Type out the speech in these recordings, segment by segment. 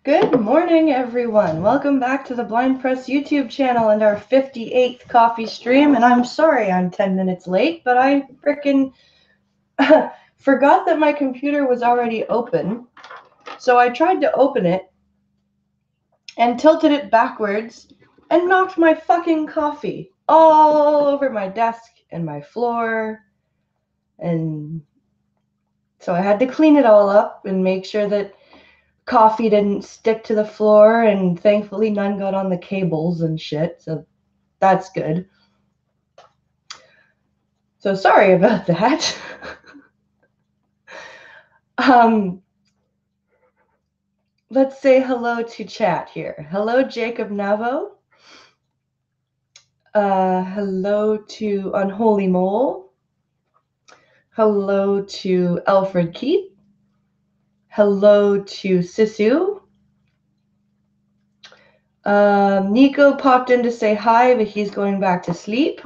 Good morning, everyone. Welcome back to the Blind Press YouTube channel and our 58th coffee stream. And I'm sorry I'm 10 minutes late, but I frickin' forgot that my computer was already open. So I tried to open it and tilted it backwards and knocked my fucking coffee all over my desk and my floor. And so I had to clean it all up and make sure that coffee didn't stick to the floor, and thankfully none got on the cables and shit, so that's good. So sorry about that. Let's say hello to chat here. Hello, Jacob Navo. Hello to Unholy Mole. Hello to Alfred Keith. Hello to Sisu. Nico popped in to say hi, but he's going back to sleep.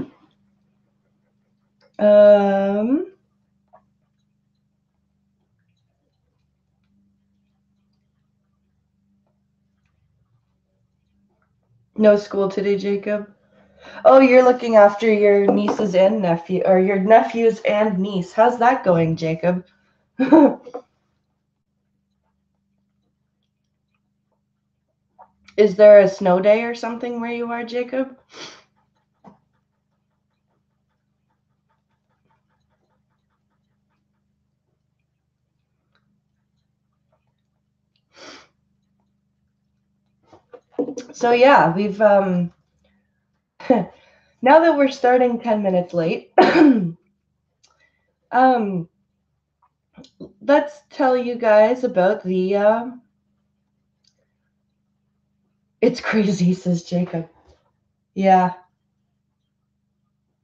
No school today, Jacob? Oh, you're looking after your nieces and nephew, or your nephews and niece. How's that going, Jacob? Is there a snow day or something where you are, Jacob? So yeah, we've now that we're starting 10 minutes late, let's tell you guys about the it's crazy, says Jacob. Yeah.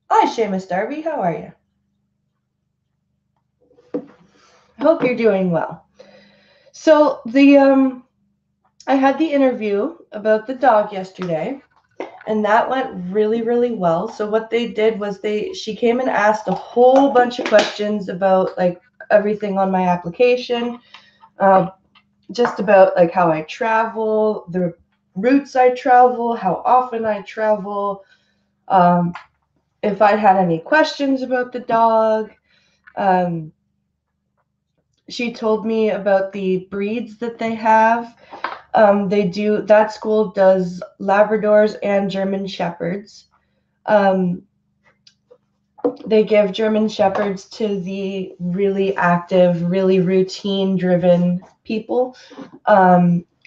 Hi, Seamus Darby, how are you? I hope you're doing well. So the I had the interview about the dog yesterday, and that went really, really well. So what they did was she came and asked a whole bunch of questions about like everything on my application, just about like how I travel, the routes I travel, how often I travel, if I had any questions about the dog. She told me about the breeds that they have. That school does Labradors and German Shepherds. They give German Shepherds to the really active, really routine-driven people.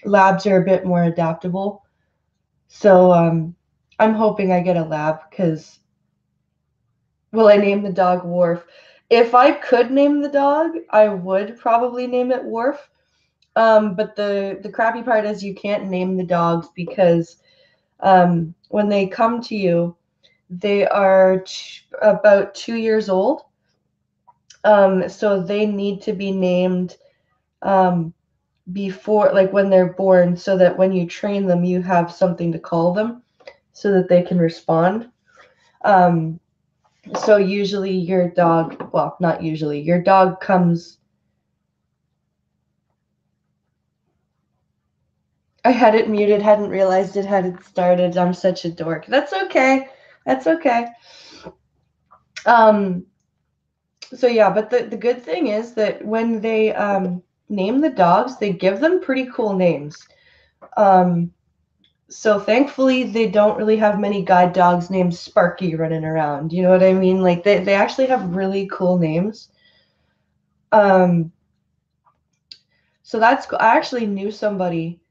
Labs are a bit more adaptable. So I'm hoping I get a lab because, well, I named the dog Worf. If I could name the dog, I would probably name it Worf. But the crappy part is you can't name the dogs because when they come to you, they are about 2 years old. So they need to be named before, like when they're born, so that when you train them, you have something to call them so that they can respond. So usually your dog, well, not usually, your dog comes. I had it muted, hadn't realized it had it started. I'm such a dork. That's okay. That's okay. So yeah, but the good thing is that when they name the dogs, they give them pretty cool names. So thankfully they don't really have many guide dogs named Sparky running around. You know what I mean? Like they actually have really cool names. So that's cool. I actually knew somebody.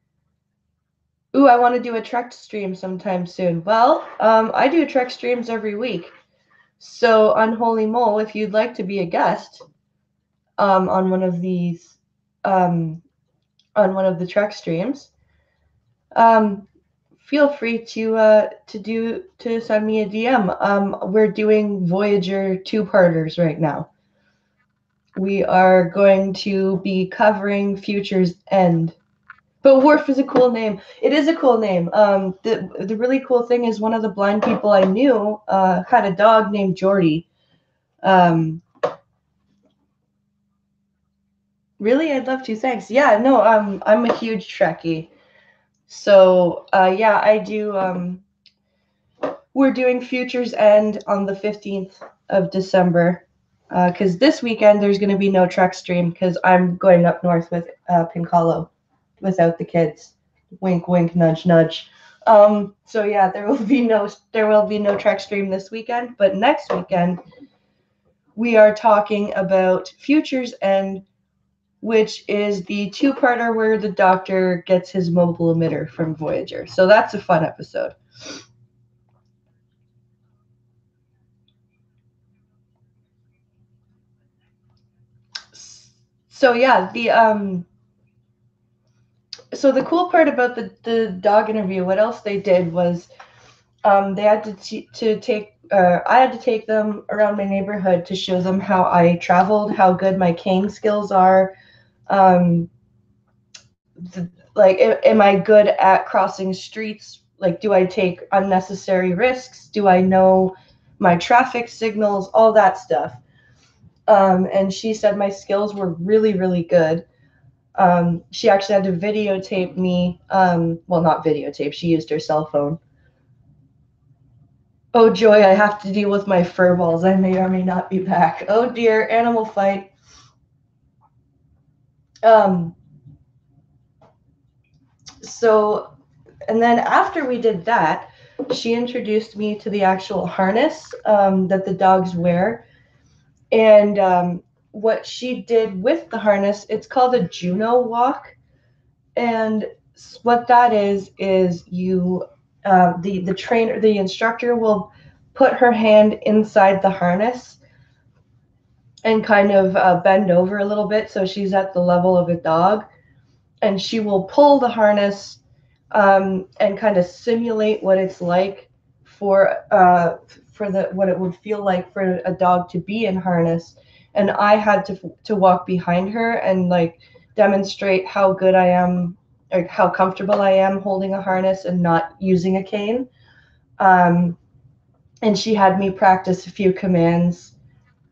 Ooh, I want to do a Trek stream sometime soon. Well, I do Trek streams every week. So Unholy Mole, if you'd like to be a guest on one of these on one of the Trek streams, feel free to send me a DM. We're doing Voyager 2-parters right now. We are going to be covering Future's End. But Worf is a cool name. It is a cool name. The really cool thing is one of the blind people I knew had a dog named Jordy. Really? I'd love to. Thanks. Yeah, no, I'm a huge Trekkie. So, yeah, I do. We're doing Futures End on the 15th of December. Because this weekend there's going to be no Trek stream because I'm going up north with Pink Hollow without the kids. Wink, wink, nudge, nudge. So yeah, there will be no Trek stream this weekend, but next weekend we are talking about Futures End, which is the two-parter where the Doctor gets his mobile emitter from Voyager. So that's a fun episode. So yeah, the cool part about the dog interview, what else they did was they had to take I had to take them around my neighborhood to show them how I traveled, how good my cane skills are. Um, like, am I good at crossing streets? Like, do I take unnecessary risks? Do I know my traffic signals? All that stuff. And she said my skills were really, really good. She actually had to videotape me. Well, not videotape. She used her cell phone. Oh joy, I have to deal with my fur balls. I may or may not be back. Oh dear, animal fight. Um, so, and then after we did that, she introduced me to the actual harness that the dogs wear. And what she did with the harness, it's called a Juno walk. And what that is you, the trainer, the instructor will put her hand inside the harness and kind of bend over a little bit so she's at the level of a dog, and she will pull the harness and kind of simulate what it's like for the what it would feel like for a dog to be in harness. And I had to walk behind her and like demonstrate how good I am, like how comfortable I am holding a harness and not using a cane. um, and she had me practice a few commands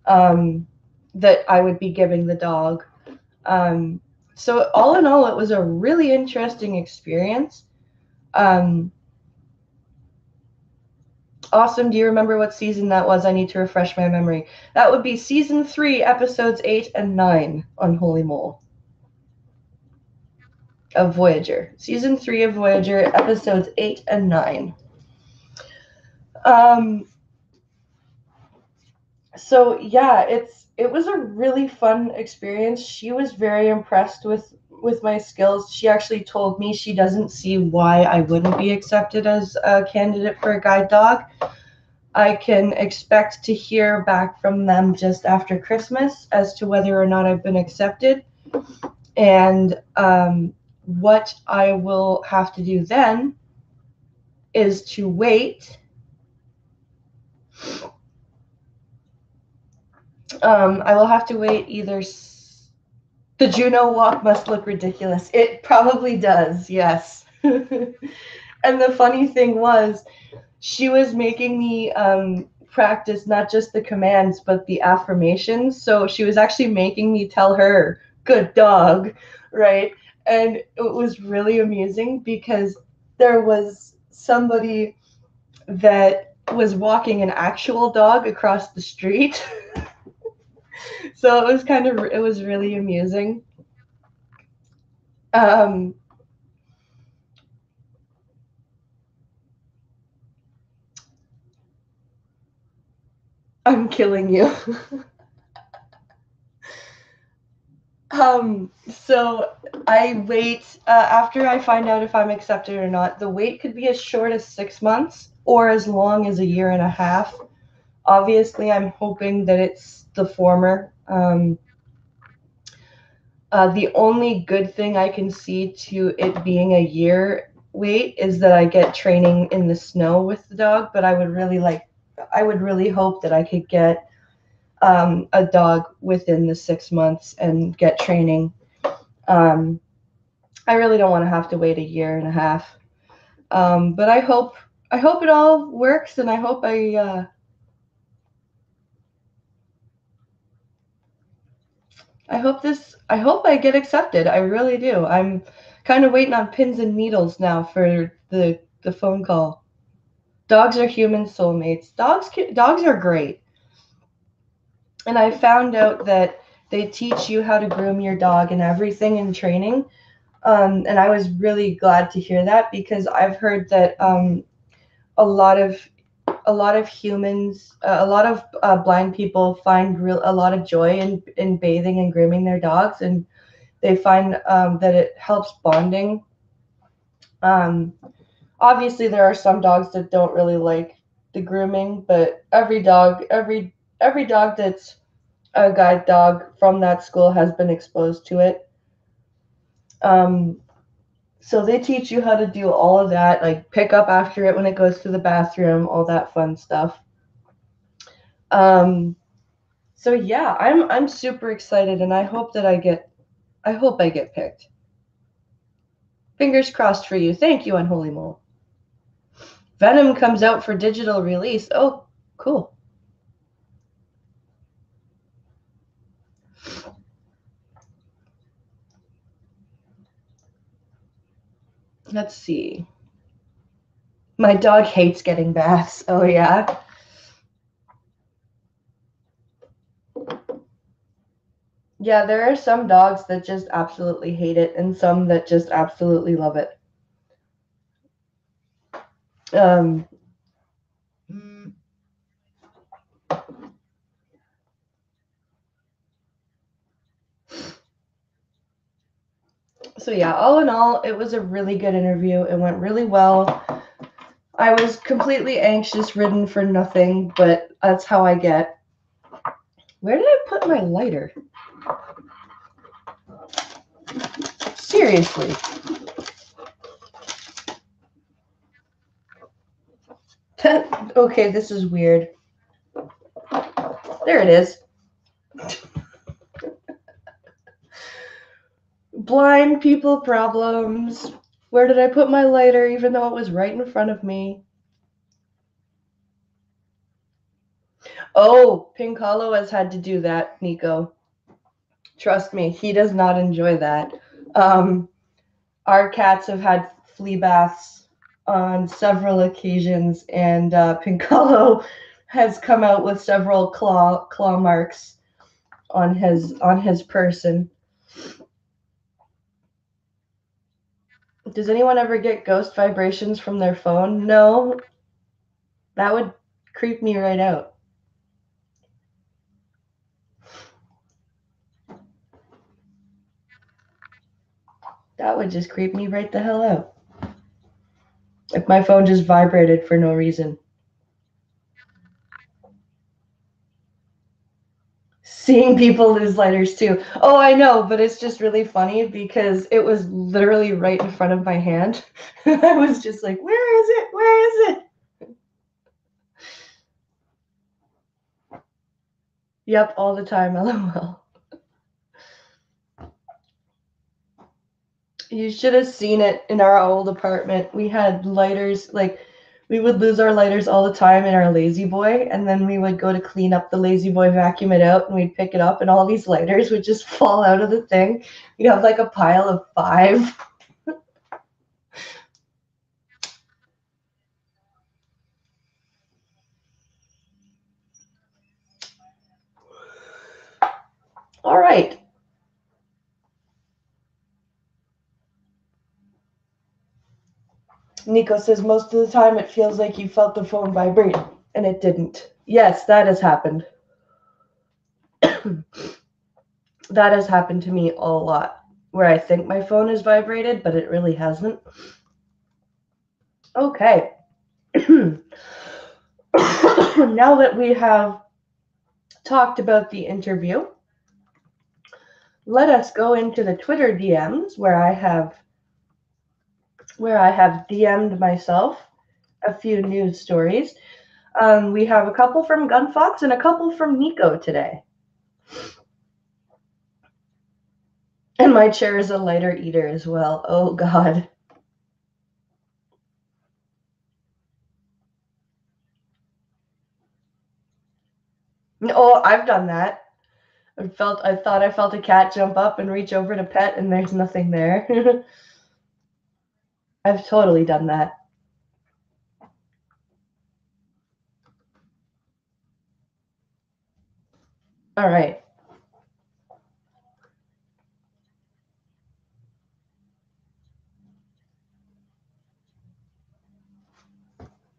um, that I would be giving the dog. Um, so all in all, it was a really interesting experience. Um, awesome. Do you remember what season that was? I need to refresh my memory. That would be season 3, episodes 8 and 9 on Holy Mole of Voyager. Season 3 of Voyager, episodes 8 and 9. Um, so yeah, it was a really fun experience. She was very impressed with my skills. She actually told me she doesn't see why I wouldn't be accepted as a candidate for a guide dog. I can expect to hear back from them just after Christmas as to whether or not I've been accepted. And what I will have to do then is to wait. I will have to wait either. The Juno walk must look ridiculous. It probably does, yes. And the funny thing was, she was making me practice not just the commands, but the affirmations. So she was actually making me tell her, good dog, right? And it was really amusing because there was somebody that was walking an actual dog across the street. So it was really amusing. Um, I'm killing you. So I wait after I find out if I'm accepted or not. The wait could be as short as 6 months or as long as a year and a half. Obviously, I'm hoping that it's the former. The only good thing I can see to it being a year wait is that I get training in the snow with the dog. But I would really hope that I could get a dog within the 6 months and get training. I really don't want to have to wait a year and a half. But I hope it all works, and I hope I hope I get accepted. I really do. I'm kind of waiting on pins and needles now for the phone call. Dogs are human soulmates. Dogs are great. And I found out that they teach you how to groom your dog and everything in training. And I was really glad to hear that because I've heard that a lot of humans, a lot of blind people find a lot of joy in bathing and grooming their dogs, and they find that it helps bonding. Um, Obviously, there are some dogs that don't really like the grooming, but every dog that's a guide dog from that school has been exposed to it. Um, so they teach you how to do all of that, like pick up after it when it goes to the bathroom, all that fun stuff. Um, so yeah, I'm super excited, and I hope I get picked. Fingers crossed for you. Thank you, Unholy Mole. Venom comes out for digital release. Oh, cool. Let's see. My dog hates getting baths. Oh yeah. Yeah, there are some dogs that just absolutely hate it and some that just absolutely love it. Um, so yeah, all in all, it was a really good interview. It went really well. I was completely anxious ridden for nothing, but that's how I get. Where did I put my lighter? Seriously. Okay, this is weird. There it is. Blind people problems. Where did I put my lighter even though it was right in front of me? Oh, Pink Hollow has had to do that, Nico. Trust me, he does not enjoy that. Um, our cats have had flea baths on several occasions, and Piccolo has come out with several claw marks on his person. Does anyone ever get ghost vibrations from their phone? No, that would creep me right out. That would just creep me right the hell out. If my phone just vibrated for no reason. Seeing people lose lighters too. Oh, I know, but it's just really funny because it was literally right in front of my hand. I was just like, where is it? Where is it? Yep, all the time, lol. You should have seen it in our old apartment. We had lighters, like, we would lose our lighters all the time in our Lazy Boy, and then we would go to clean up the Lazy Boy, vacuum it out, and we'd pick it up, and all these lighters would just fall out of the thing. We'd have like a pile of 5. All right. Nico says most of the time it feels like you felt the phone vibrate, and it didn't. Yes, that has happened. That has happened to me a lot, where I think my phone is vibrated, but it really hasn't. Okay. Now that we have talked about the interview, let us go into the Twitter DMs where I have DM'd myself a few news stories. We have a couple from Gunfox and a couple from Nico today. And my chair is a lighter eater as well. Oh, God. Oh, I've done that. I thought I felt a cat jump up and reach over to pet, and there's nothing there. I've totally done that. All right.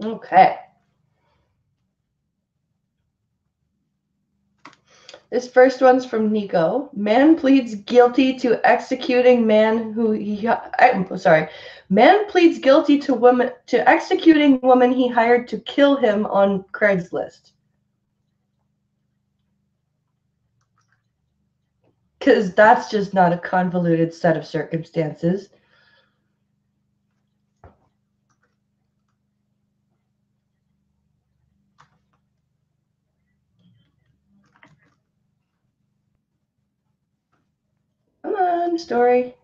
Okay. This first one's from Nico. Man pleads guilty to executing man who he. I'm sorry. Man pleads guilty to executing woman he hired to kill him on Craigslist. Because that's just not a convoluted set of circumstances. Come on, story.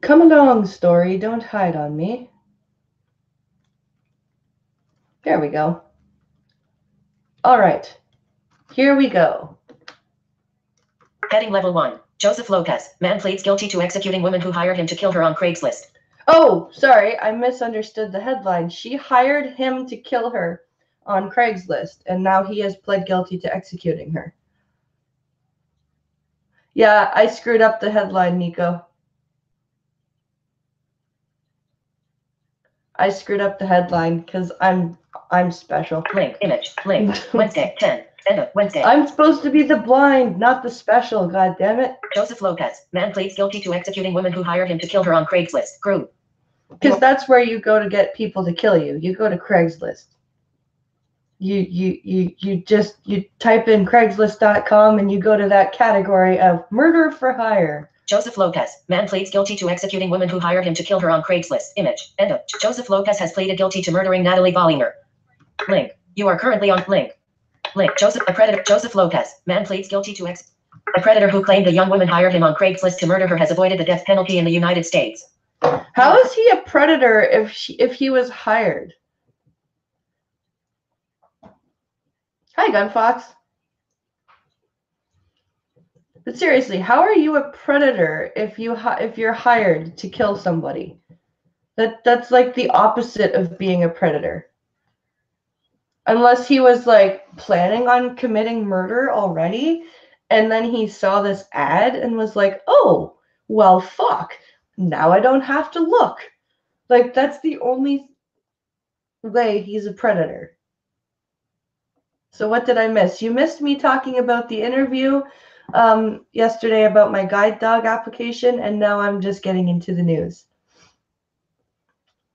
Come along, story. Don't hide on me. There we go. All right. Here we go. Heading level 1. Joseph Lopez. Man pleads guilty to executing woman who hired him to kill her on Craigslist. Oh, sorry. I misunderstood the headline. She hired him to kill her on Craigslist, and now he has pled guilty to executing her. Yeah, I screwed up the headline, Nico. I screwed up the headline because I'm special. Link, image, link, Wednesday, 10. End of Wednesday. I'm supposed to be the blind, not the special, god damn it. Joseph Lopez. Man pleads guilty to executing woman who hired him to kill her on Craigslist. Group. Because that's where you go to get people to kill you. You go to Craigslist. You type in Craigslist.com and you go to that category of murder for hire. Joseph Lopez. Man pleads guilty to executing woman who hired him to kill her on Craigslist. Image. End of. Joseph Lopez has pleaded guilty to murdering Natalie Bollinger. Link. You are currently on link. Link. A predator. Joseph Lopez. Man pleads guilty to a predator who claimed a young woman hired him on Craigslist to murder her has avoided the death penalty in the United States. How is he a predator if he was hired? Hi, Gunfox. But seriously, how are you a predator if you're hired to kill somebody? That's like the opposite of being a predator. Unless he was like planning on committing murder already, and then he saw this ad and was like, "Oh, well, fuck. Now I don't have to look." Like, that's the only way he's a predator. So what did I miss? You missed me talking about the interview yesterday about my guide dog application, and now I'm just getting into the news.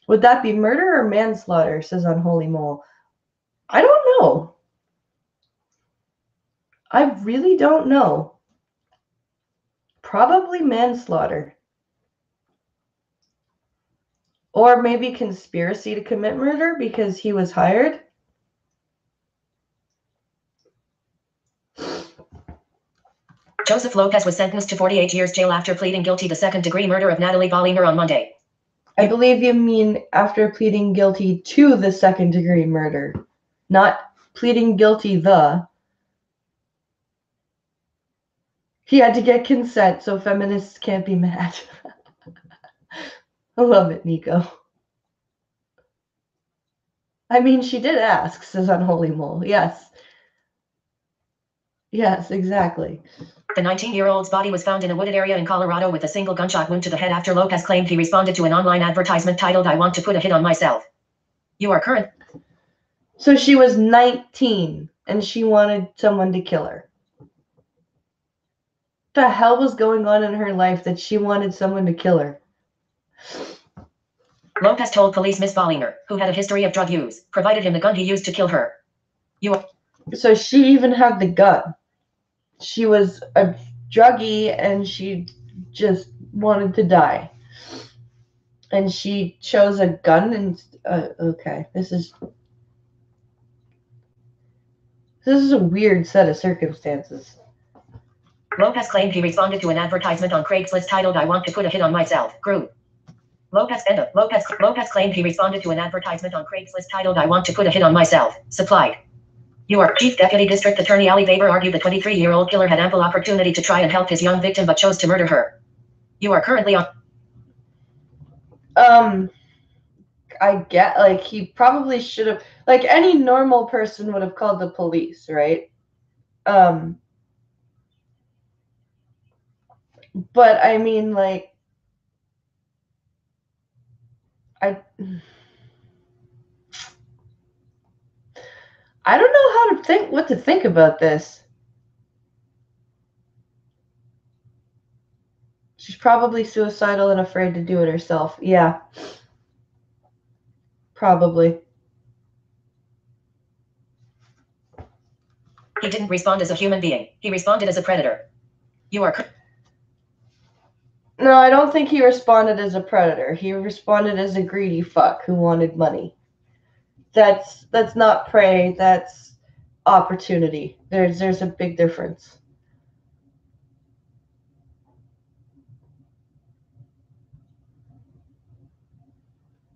Would that be murder or manslaughter, says Unholy Mole. I don't know. I really don't know. Probably manslaughter. Or maybe conspiracy to commit murder because he was hired. Joseph Lopez was sentenced to 48 years jail after pleading guilty to second-degree murder of Natalie Bollinger on Monday. I believe you mean after pleading guilty to the second-degree murder, not pleading guilty the. He had to get consent, so feminists can't be mad. I love it, Nico. I mean, she did ask, says Unholy Mole. Yes. Yes, exactly. The 19-year-old's body was found in a wooded area in Colorado with a single gunshot wound to the head after Lopez claimed he responded to an online advertisement titled, "I want to put a hit on myself." You are current. So she was 19 and she wanted someone to kill her. What the hell was going on in her life that she wanted someone to kill her? Lopez told police Miss Bollinger, who had a history of drug use, provided him the gun he used to kill her. So she even had the gun. She was a druggie and she just wanted to die. And she chose a gun and okay, this is a weird set of circumstances. Lopez claimed he responded to an advertisement on Craigslist titled, "I want to put a hit on myself." Group. Lopez claimed he responded to an advertisement on Craigslist titled "I want to put a hit on myself." Supplied. Chief Deputy District Attorney Ali Baber argued the 23-year-old killer had ample opportunity to try and help his young victim but chose to murder her. You are currently on. I get, like, he probably should have, like, any normal person would have called the police, right? But I mean, like, I don't know what to think about this. She's probably suicidal and afraid to do it herself. Yeah. Probably. He didn't respond as a human being. He responded as a predator. You are. No, I don't think he responded as a predator. He responded as a greedy fuck who wanted money. That's not prey, that's opportunity. There's a big difference.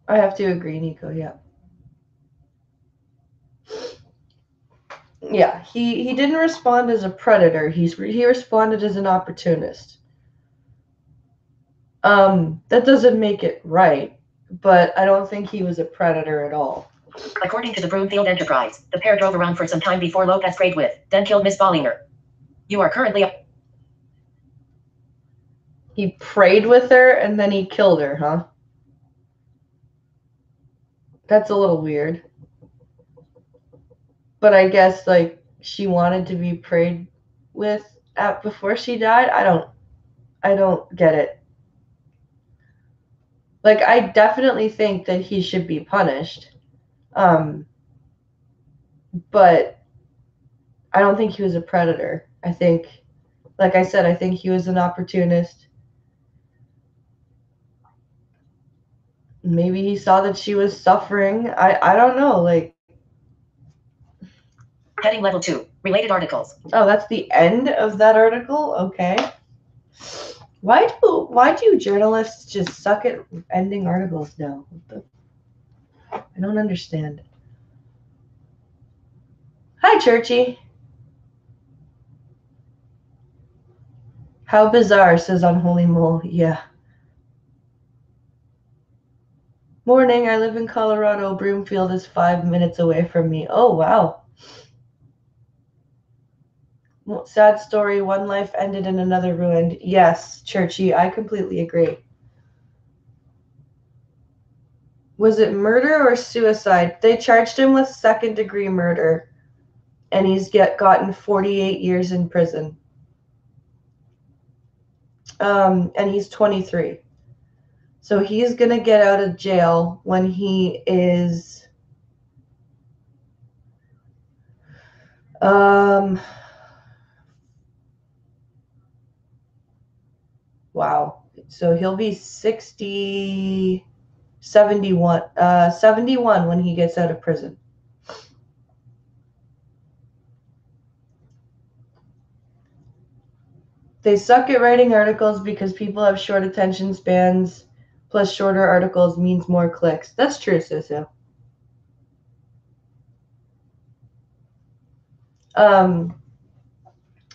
I have to agree, Nico, yeah. Yeah, he didn't respond as a predator. He responded as an opportunist. That doesn't make it right, but I don't think he was a predator at all. According to the Broomfield Enterprise, the pair drove around for some time before Lopez prayed with, then killed Miss Bollinger. You are currently. He prayed with her and then he killed her, huh? That's a little weird. But I guess, like, she wanted to be prayed with before she died. I don't get it. Like, I definitely think that he should be punished. But I don't think he was a predator. I think, like I said, I think he was an opportunist. Maybe he saw that she was suffering. I don't know. Like, Heading level 2. Related articles. oh, that's the end of that article? Okay. Why do journalists just suck at ending articles now? I don't understand. Hi, Churchy. How bizarre, says Unholy Mole. Yeah. Morning, I live in Colorado. Broomfield is 5 minutes away from me. Oh, wow. Sad story. One life ended and another ruined. Yes, Churchy, I completely agree. Was it murder or suicide? They charged him with second-degree murder, and he's gotten 48 years in prison. And he's 23. So he's going to get out of jail when he is wow. So he'll be 71 when he gets out of prison. They suck at writing articles because people have short attention spans, plus shorter articles means more clicks. That's true, Susu.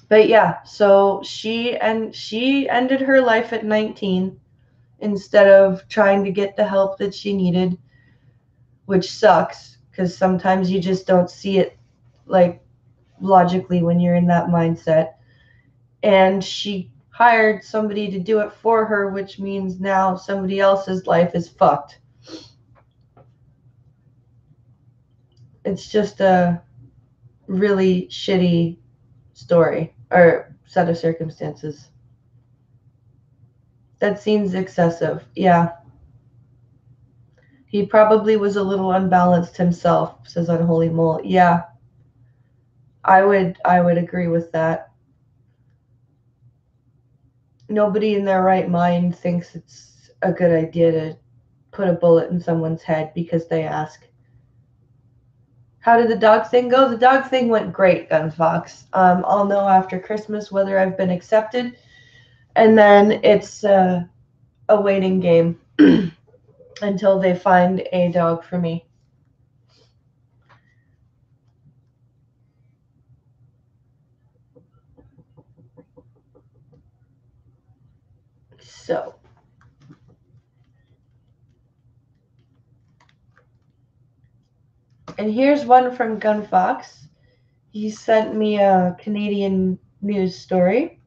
But yeah, so she ended her life at 19 instead of trying to get the help that she needed, which sucks because sometimes you just don't see it, like, logically when you're in that mindset. And she hired somebody to do it for her, which means now somebody else's life is fucked. It's just a really shitty story or set of circumstances. That seems excessive. Yeah. He probably was a little unbalanced himself, says Unholy Mole. Yeah. I would agree with that. Nobody in their right mind thinks it's a good idea to put a bullet in someone's head because they ask. How did the dog thing go? The dog thing went great, Gunfox. I'll know after Christmas whether I've been accepted, and then it's a waiting game. until they find a dog for me. So, and here's one from Gunfox. He sent me a Canadian news story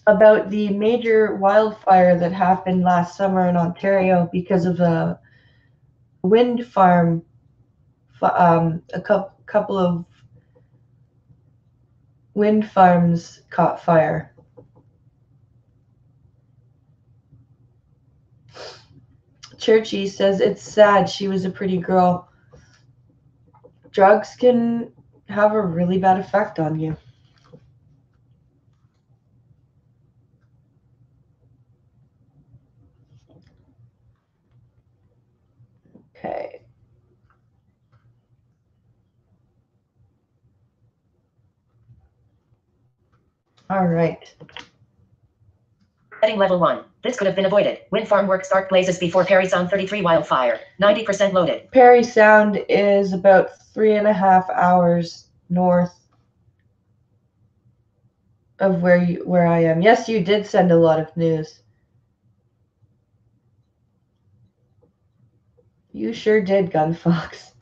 about the major wildfire that happened last summer in Ontario because of a wind farm. A couple of wind farms caught fire. Churchy says it's sad. She was a pretty girl. Drugs can have a really bad effect on you. Okay. All right. Heading level 1. This could have been avoided. Wind farm work start blazes before Perry Sound 33 wildfire. 90% loaded. Perry Sound is about 3.5 hours north of where I am. Yes, you did send a lot of news. You sure did, Gunfox.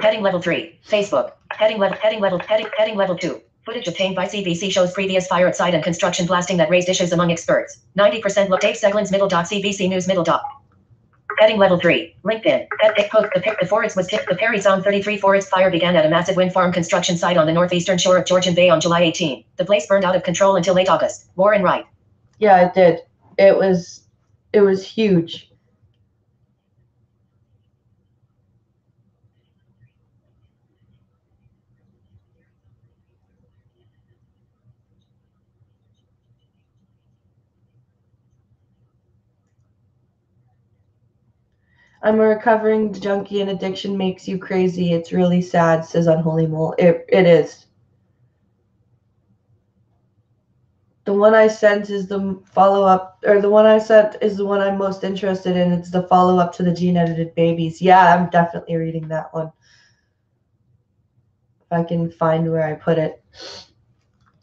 Heading level 3. Facebook. Heading level 2. Footage obtained by CBC shows previous fire at site and construction blasting that raised issues among experts. 90% low. Dave Seglin's middle dot CBC News middle dot. Heading level 3. LinkedIn. The forest was tipped. The Perry Sound 33 forest fire began at a massive wind farm construction site on the northeastern shore of Georgian Bay on July 18. The place burned out of control until late August. Warren Wright. Yeah, it did. It was huge. I'm a recovering junkie and addiction makes you crazy. It's really sad, says Unholy Mole. It is. The one I sent is the follow-up, or the one I sent is the one I'm most interested in. It's the follow-up to the gene-edited babies. Yeah, I'm definitely reading that one. If I can find where I put it.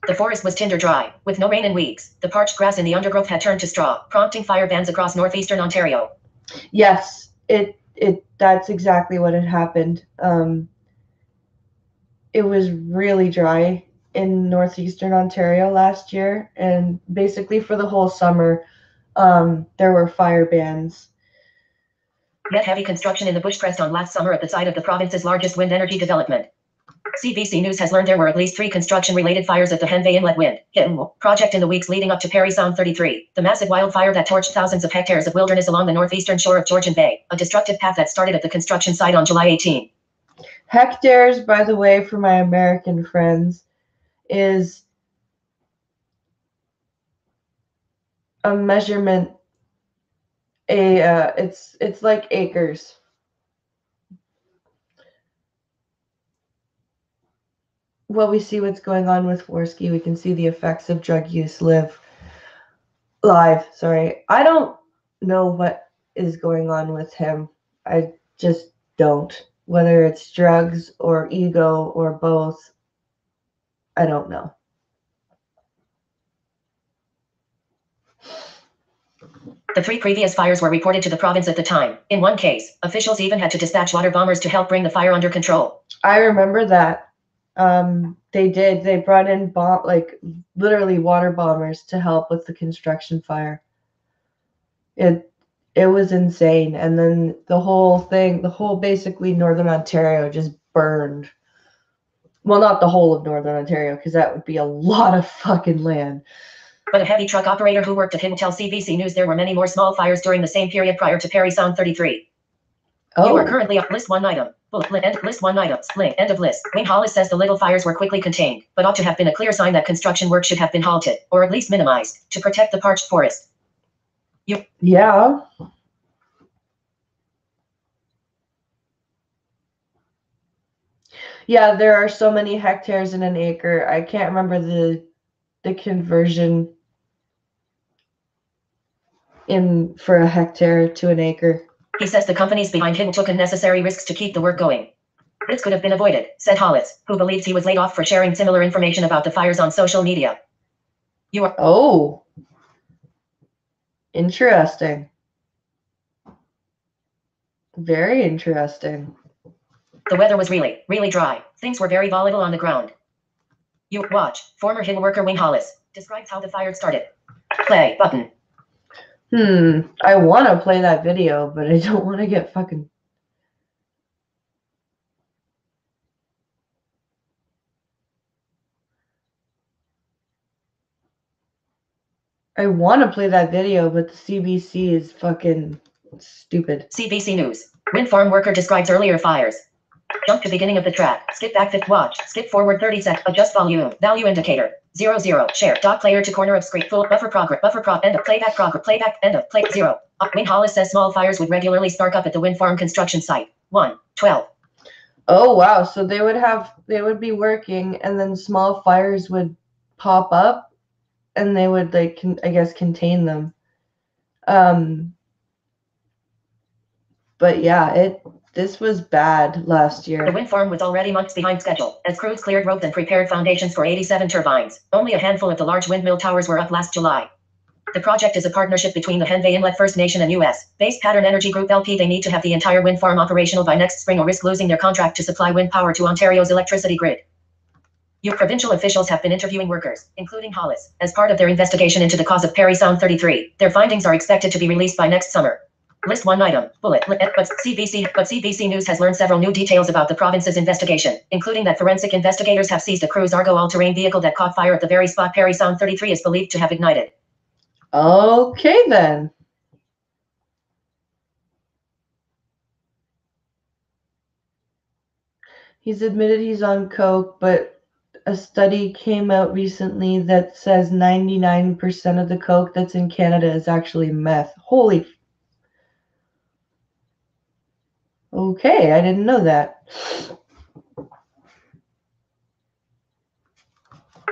The forest was tinder dry, with no rain in weeks. The parched grass in the undergrowth had turned to straw, prompting fire bans across northeastern Ontario. Yes, that's exactly what had happened. It was really dry in northeastern Ontario last year, and basically for the whole summer, there were fire bans. Met heavy construction in the Bushcrest on last summer at the site of the province's largest wind energy development. CBC News has learned there were at least 3 construction-related fires at the Henvey Inlet Wind project in the weeks leading up to Perry Sound 33, the massive wildfire that torched thousands of hectares of wilderness along the northeastern shore of Georgian Bay, a destructive path that started at the construction site on July 18. Hectares, by the way, for my American friends, is a measurement. It's like acres. Well, we see what's going on with Worski. We can see the effects of drug use live. Sorry. I don't know what is going on with him. I just don't. Whether it's drugs or ego or both, I don't know. The 3 previous fires were reported to the province at the time. In one case, officials even had to dispatch water bombers to help bring the fire under control. I remember that. They did. They brought in literally water bombers to help with the construction fire. It was insane. And then the whole basically northern Ontario just burned. Well, not the whole of northern Ontario, because that would be a lot of fucking land. But a heavy truck operator who worked at him tells CBC News there were many more small fires during the same period prior to Perry Sound 33. Oh. You are currently up. List 1 item. List 1 item. Link. End of list. Wayne Hollis says the little fires were quickly contained, but ought to have been a clear sign that construction work should have been halted, or at least minimized, to protect the parched forest. Yeah. Yeah, there are so many hectares in an acre. I can't remember the conversion for a hectare to an acre. He says the companies behind him took unnecessary risks to keep the work going. This could have been avoided, said Hollis, who believes he was laid off for sharing similar information about the fires on social media. You are. Oh. Interesting. Very interesting. The weather was really, really dry. Things were very volatile on the ground. You watch. Former Hill worker Wayne Hollis describes how the fire started. Play button. I want to play that video, but I don't want to get fucking... I want to play that video, but the CBC is fucking stupid. CBC News. Wind farm worker describes earlier fires. Jump to beginning of the track. Skip back 5th watch. Skip forward 30 seconds. Adjust volume. Value indicator. 0 0. Share. Dot player to corner of screen. Full buffer progress. Buffer prop. End of playback progress. Playback. End of play. 0. Wayne Hollis says small fires would regularly spark up at the wind farm construction site. 1:12. Oh wow! So they would be working, and then small fires would pop up, and they would like I guess contain them. But yeah, this was bad last year. The wind farm was already months behind schedule, as crews cleared roads and prepared foundations for 87 turbines. Only a handful of the large windmill towers were up last July. The project is a partnership between the Henvey Inlet First Nation and U.S.-based Pattern Energy Group LP. They need to have the entire wind farm operational by next spring or risk losing their contract to supply wind power to Ontario's electricity grid. Provincial officials have been interviewing workers, including Hollis, as part of their investigation into the cause of Parry Sound 33. Their findings are expected to be released by next summer. List 1 item, bullet, but CBC News has learned several new details about the province's investigation, including that forensic investigators have seized a Cruise Argo all-terrain vehicle that caught fire at the very spot Parry Sound 33 is believed to have ignited. Okay then. He's admitted he's on coke, but a study came out recently that says 99% of the coke that's in Canada is actually meth. Holy... Okay, I didn't know that.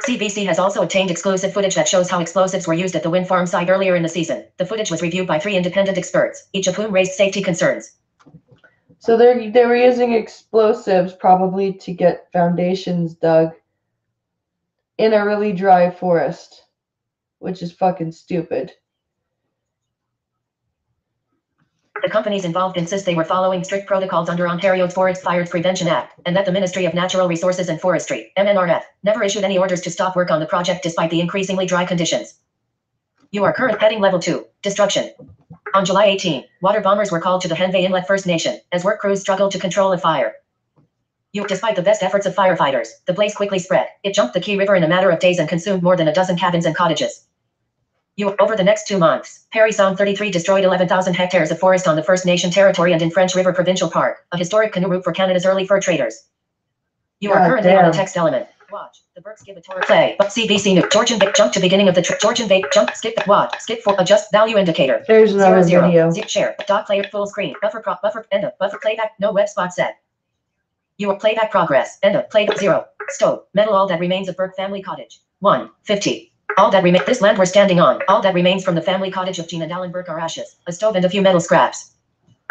CBC has also obtained exclusive footage that shows how explosives were used at the wind farm site earlier in the season. The footage was reviewed by 3 independent experts, each of whom raised safety concerns. So they were using explosives probably to get foundations dug in a really dry forest, which is fucking stupid. The companies involved insist they were following strict protocols under Ontario's Forest Fires Prevention Act, and that the Ministry of Natural Resources and Forestry, MNRF, never issued any orders to stop work on the project despite the increasingly dry conditions. You are current heading level 2, destruction. On July 18, water bombers were called to the Henvey Inlet First Nation, as work crews struggled to control a fire. Despite the best efforts of firefighters, the blaze quickly spread. It jumped the Key River in a matter of days and consumed more than a dozen cabins and cottages. Over the next 2 months, Parry Sound 33 destroyed 11,000 hectares of forest on the First Nation territory and in French River Provincial Park, a historic canoe route for Canada's early fur traders. You are currently on a text element. Watch. The Burks give a tour. Play. CBC News. Georgian Bait. Jump to beginning of the trip. Georgian Bait. Jump. Skip. Watch. Skip for adjust value indicator. There's another 0 0. video. Zip share. Dot player full screen. Buffer prop. Buffer. End of. Buffer playback. No web spot set. Your playback progress. End of. Playback 0. Stove. Metal. All that remains of Burke family cottage. 1:50. All that remains. This land we're standing on. All that remains from the family cottage of Jean and Alan Burke are ashes, a stove and a few metal scraps.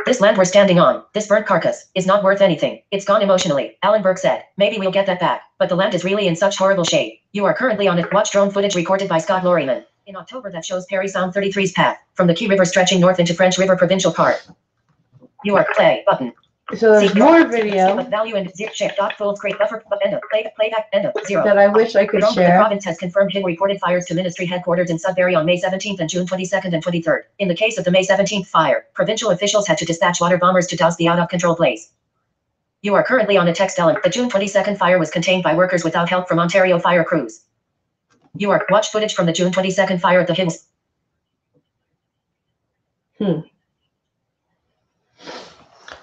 This land we're standing on, this burnt carcass, is not worth anything. It's gone emotionally, Alan Burke said. Maybe we'll get that back, but the land is really in such horrible shape. You are currently on it. Watch drone footage recorded by Scott Lorryman in October that shows Parry Sound 33's path from the Key River stretching north into French River Provincial Park. You are play button. So there's more video value and zip share dot full screen buffer end of playback end of 0 that I wish I could share. The province has confirmed Hill reported fires to ministry headquarters in Sudbury on May 17th and June 22nd and 23rd. In the case of the May 17th fire, provincial officials had to dispatch water bombers to douse the out-of-control blaze. You are currently on a text element. The June 22nd fire was contained by workers without help from Ontario fire crews. You are watch footage from the June 22nd fire at the Hills.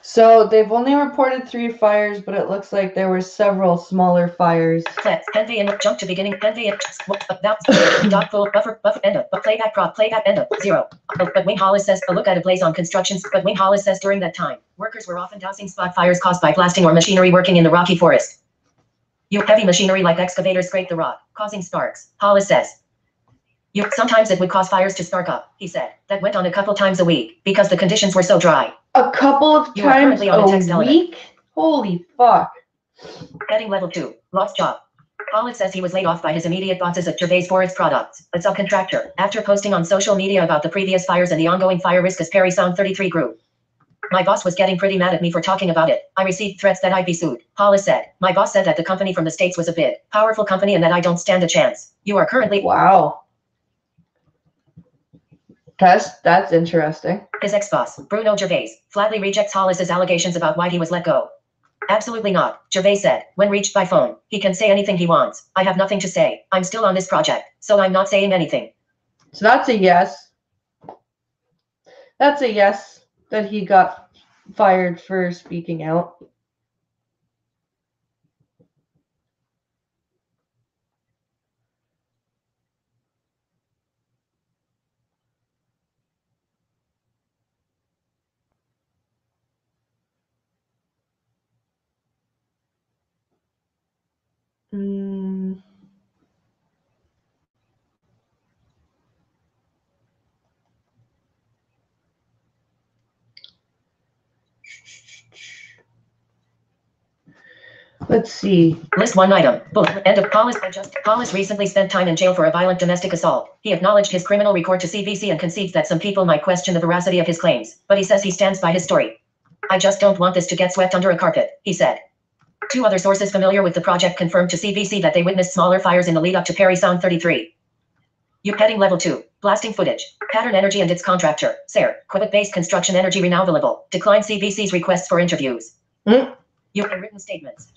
So they've only reported 3 fires, but it looks like there were several smaller fires. Henvey and jump to beginning. Henvey and dot full buffer end of playback prop playback end of 0. But Wayne Hollis says a look at a blaze on constructions. But Wayne Hollis says during that time, workers were often dousing spot fires caused by blasting or machinery working in the rocky forest. Heavy machinery like excavators scrape the rock, causing sparks. Hollis says. Sometimes it would cause fires to spark up, he said. That went on a couple times a week because the conditions were so dry. a couple of You are times currently on a text a element. week? Holy fuck. Heading level 2. Lost job. Collins says he was laid off by his immediate bosses at Gervais Forest Products, a subcontractor, after posting on social media about the previous fires and the ongoing fire risk as Perry Sound 33 grew. My boss was getting pretty mad at me for talking about it. I received threats that I'd be sued. Hollis said. My boss said that the company from the States was a big, powerful company and that I don't stand a chance. You are currently... Wow. That's interesting. His ex-boss, Bruno Gervais, flatly rejects Hollis's allegations about why he was let go. Absolutely not, Gervais said. When reached by phone, he can say anything he wants. I have nothing to say. I'm still on this project, so I'm not saying anything. So that's a yes. That's a yes that he got fired for speaking out. Let's see. List one item. Book. End of Hollis. Hollis recently spent time in jail for a violent domestic assault. He acknowledged his criminal record to CVC and concedes that some people might question the veracity of his claims, but he says he stands by his story. I just don't want this to get swept under a carpet, he said. Two other sources familiar with the project confirmed to CVC that they witnessed smaller fires in the lead up to Perry Sound 33. Heading level 2. Blasting footage. Pattern Energy and its contractor, SARE, Quebec-based construction energy renewable, declined CVC's requests for interviews. Written statements.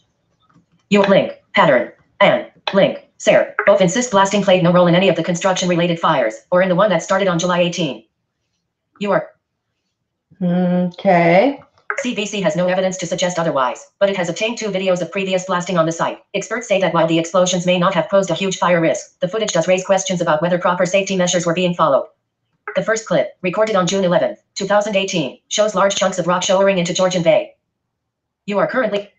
Link, Pattern, and Link, SARE, both insist blasting played no role in any of the construction-related fires, or in the one that started on July 18. Okay. CVC has no evidence to suggest otherwise, but it has obtained 2 videos of previous blasting on the site. Experts say that while the explosions may not have posed a huge fire risk, the footage does raise questions about whether proper safety measures were being followed. The first clip, recorded on June 11, 2018, shows large chunks of rock showering into Georgian Bay. You are currently...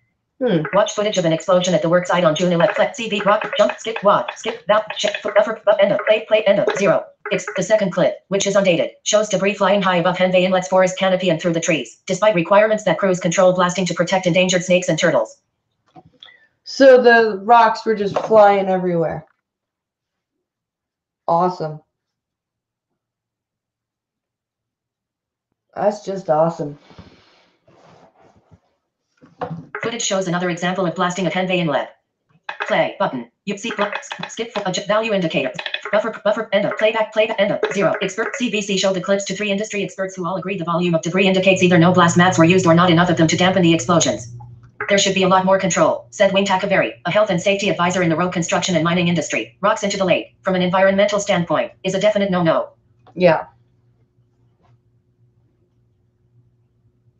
Watch footage of an explosion at the work site on June 11. CV, rock, jump, skip, wad, skip, down, check, buffer, end of, play, end of, 0. The second clip, which is undated, shows debris flying high above Henvey Inlet's forest canopy and through the trees, despite requirements that crews control blasting to protect endangered snakes and turtles. So the rocks were just flying everywhere. Awesome. That's just awesome. Footage shows another example of blasting at Henvey Inlet. Play button. You see skip for value indicator. Buffer end of playback end of 0. Expert CVC showed the clips to 3 industry experts who all agreed the volume of debris indicates either no blast mats were used or not enough of them to dampen the explosions. There should be a lot more control, said Wayne Takaveri, a health and safety advisor in the road construction and mining industry. Rocks into the lake, from an environmental standpoint, is a definite no-no. Yeah.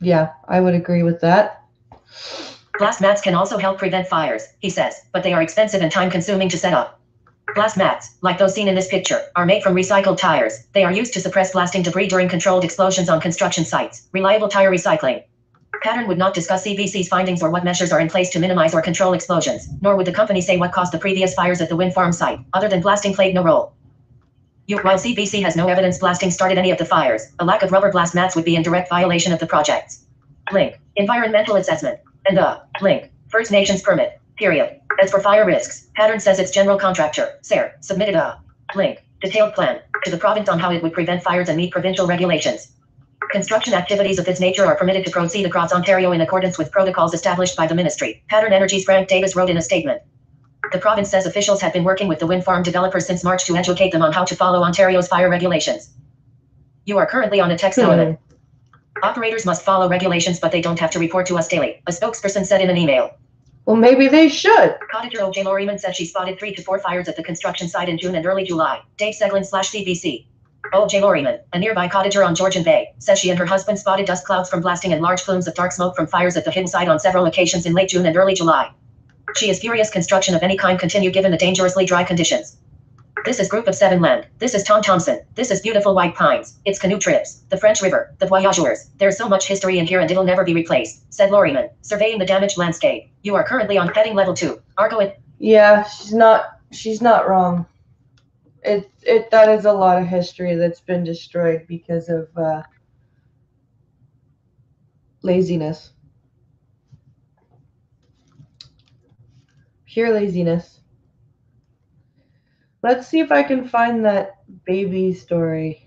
Yeah, I would agree with that. Blast mats can also help prevent fires, he says, but they are expensive and time-consuming to set up. Blast mats, like those seen in this picture, are made from recycled tires. They are used to suppress blasting debris during controlled explosions on construction sites. Reliable tire recycling. Pattern would not discuss CVC's findings or what measures are in place to minimize or control explosions, nor would the company say what caused the previous fires at the wind farm site, other than blasting played no role. While CVC has no evidence blasting started any of the fires, a lack of rubber blast mats would be in direct violation of the projects. Link. Environmental assessment. And link. First Nations permit. Period. As for fire risks, Pattern says its general contractor, SARE, submitted a link. Detailed plan to the province on how it would prevent fires and meet provincial regulations. Construction activities of this nature are permitted to proceed across Ontario in accordance with protocols established by the ministry. Pattern Energy's Frank Davis wrote in a statement. The province says officials have been working with the wind farm developers since March to educate them on how to follow Ontario's fire regulations. You are currently on a text element. Operators must follow regulations, but they don't have to report to us daily, a spokesperson said in an email. Well, maybe they should. Cottager O.J. Lorryman said she spotted 3 to 4 fires at the construction site in June and early July. Dave Seglin/CBC. O.J. Lorryman, a nearby cottager on Georgian Bay, says she and her husband spotted dust clouds from blasting and large plumes of dark smoke from fires at the hidden site on several occasions in late June and early July. She is furious construction of any kind continue given the dangerously dry conditions. This is Group of 7 land. This is Tom Thompson. This is beautiful white pines. It's canoe trips. The French River. The voyageurs. There's so much history in here and it'll never be replaced, said Lorryman, surveying the damaged landscape. You are currently on heading level 2. Argo. Yeah, she's not wrong. That is a lot of history that's been destroyed because of Laziness. Pure laziness. Let's see if I can find that baby story.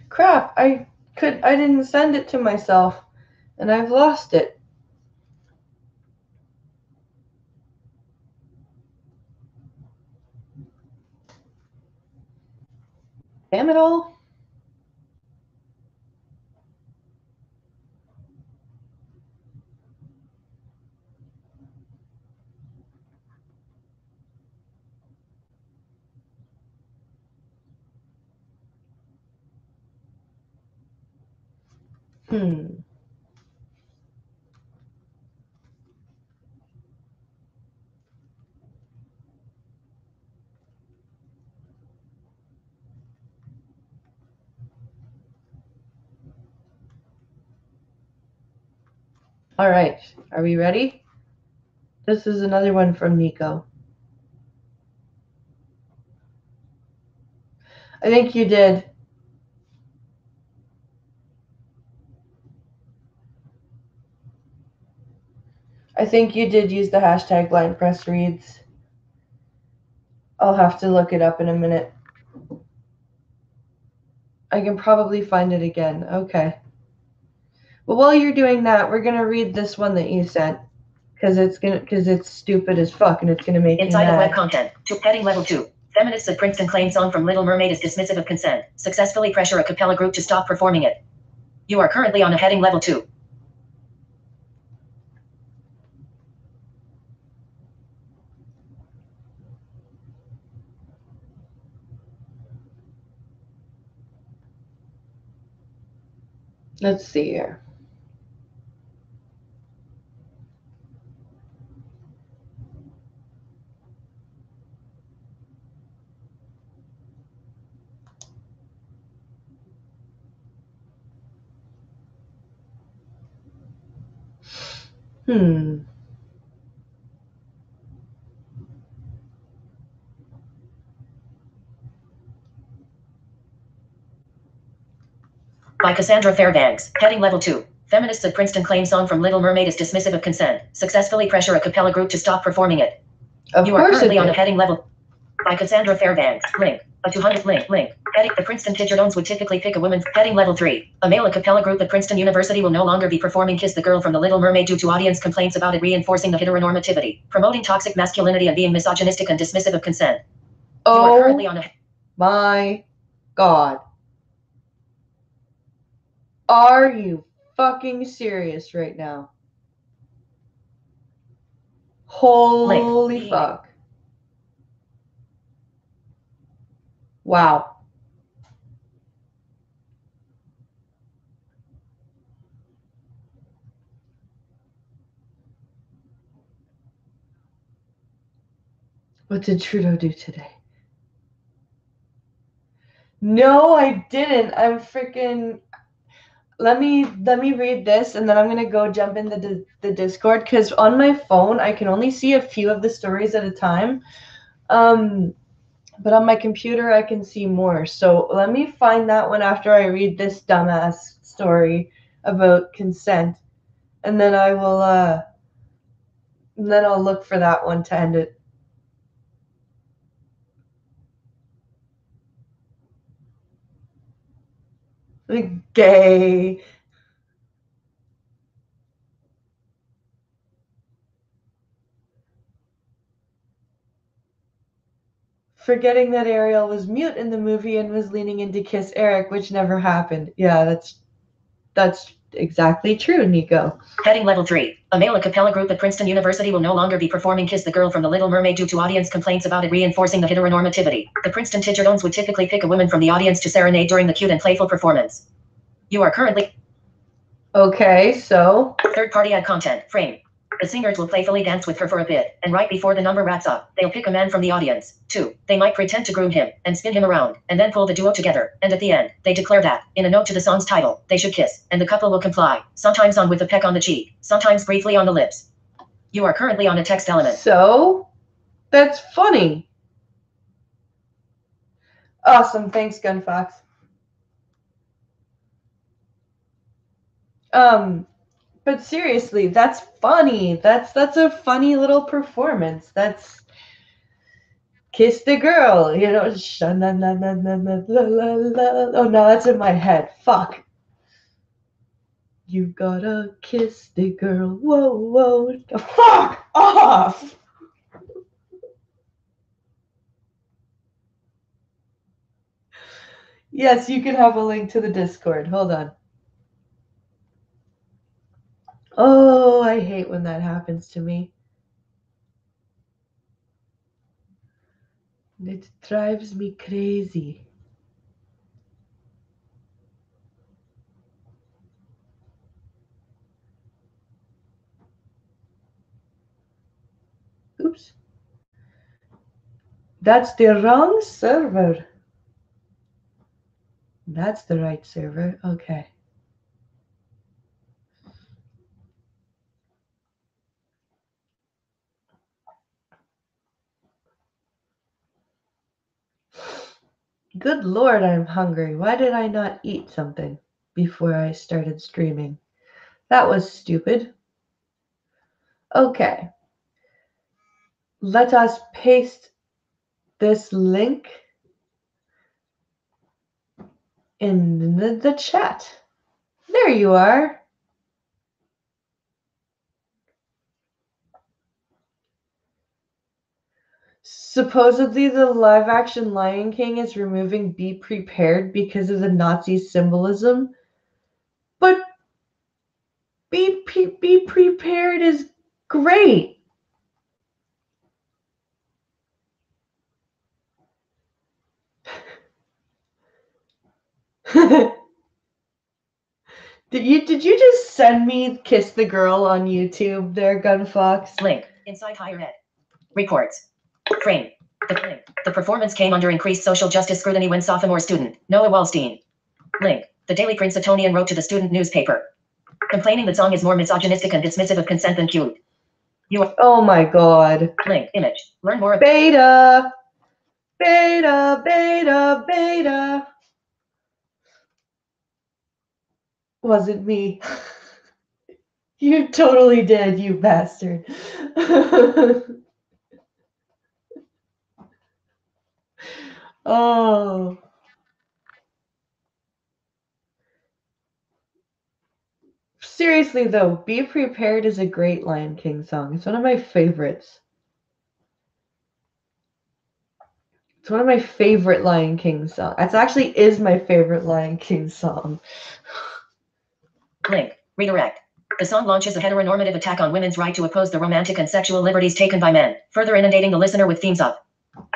Crap, I didn't send it to myself and I've lost it. Damn it all. All right, are we ready? This is another one from Nico. I think you did. I think you did use the hashtag blindpressreads. I'll have to look it up in a minute. I can probably find it again. Okay. Well, while you're doing that, we're gonna read this one that you sent because it's stupid as fuck and it's gonna make inside me mad. of web content. Heading level 2. Feminists at Princeton claim song from Little Mermaid is dismissive of consent. Successfully pressure a cappella group to stop performing it. You are currently on a heading level 2. Let's see here. By Cassandra Fairbanks. Heading level 2. Feminists at Princeton claim song from Little Mermaid is dismissive of consent. Successfully pressure a cappella group to stop performing it. Of You are course it currently on a did. heading level. By Cassandra Fairbanks. Link. A 200 link. Heading. The Princeton Tidgerones would typically pick a woman. Heading level 3. A male a cappella group at Princeton University will no longer be performing Kiss the Girl from the Little Mermaid due to audience complaints about it reinforcing the heteronormativity, promoting toxic masculinity and being misogynistic and dismissive of consent. You are currently on a... My God. Are you fucking serious right now? Holy fuck. Wow. What did Trudeau do today? No, I didn't. I'm freaking... Let me read this and then I'm gonna go jump into the Discord because on my phone I can only see a few of the stories at a time. But on my computer I can see more. So let me find that one after I read this dumbass story about consent. And then I will and then I'll look for that one to end it. Gay. Forgetting that Ariel was mute in the movie and was leaning in to kiss Eric, which never happened. Yeah, that's exactly true, Nico. Heading level 3. A male a cappella group at Princeton University will no longer be performing Kiss the Girl from the Little Mermaid due to audience complaints about it reinforcing the heteronormativity. The Princeton Tidgerones would typically pick a woman from the audience to serenade during the cute and playful performance. You are currently... Okay, so... Third-party ad content. Frame. The singers will playfully dance with her for a bit, and right before the number wraps up, they'll pick a man from the audience. 2. They might pretend to groom him, and spin him around, and then pull the duo together, and at the end, they declare that, in a note to the song's title, they should kiss, and the couple will comply, sometimes on with a peck on the cheek, sometimes briefly on the lips. You are currently on a text element. So, that's funny. Awesome, thanks, Gunfox. But seriously, that's funny. That's a funny little performance. That's kiss the girl, you know. Oh no, that's in my head. Fuck. You gotta kiss the girl. Whoa, whoa. Fuck off. Yes, you can have a link to the Discord. Hold on. Oh, I hate when that happens to me. It drives me crazy. Oops. That's the wrong server. That's the right server. Okay. Good Lord, I'm hungry. Why did I not eat something before I started streaming? That was stupid. Okay. Let us paste this link in the chat. There you are. Supposedly, the live-action Lion King is removing "Be Prepared" because of the Nazi symbolism. But Be Prepared is great. Did you just send me Kiss the Girl on YouTube there, Gunfox? Link. Inside Higher Ed. Reports. Frame. The performance came under increased social justice scrutiny when sophomore student Noah Wallstein. Link. The Daily Princetonian wrote to the student newspaper, complaining the song is more misogynistic and dismissive of consent than cute. Oh my god. Link. Image. Learn more. Beta. Beta. Beta. Beta. Wasn't me. You totally did, you bastard. Oh. Seriously though, Be Prepared is a great Lion King song. It's one of my favorites. It's one of my favorite Lion King songs. It actually is my favorite Lion King song. Link. Redirect. The song launches a heteronormative attack on women's right to oppose the romantic and sexual liberties taken by men, further inundating the listener with themes of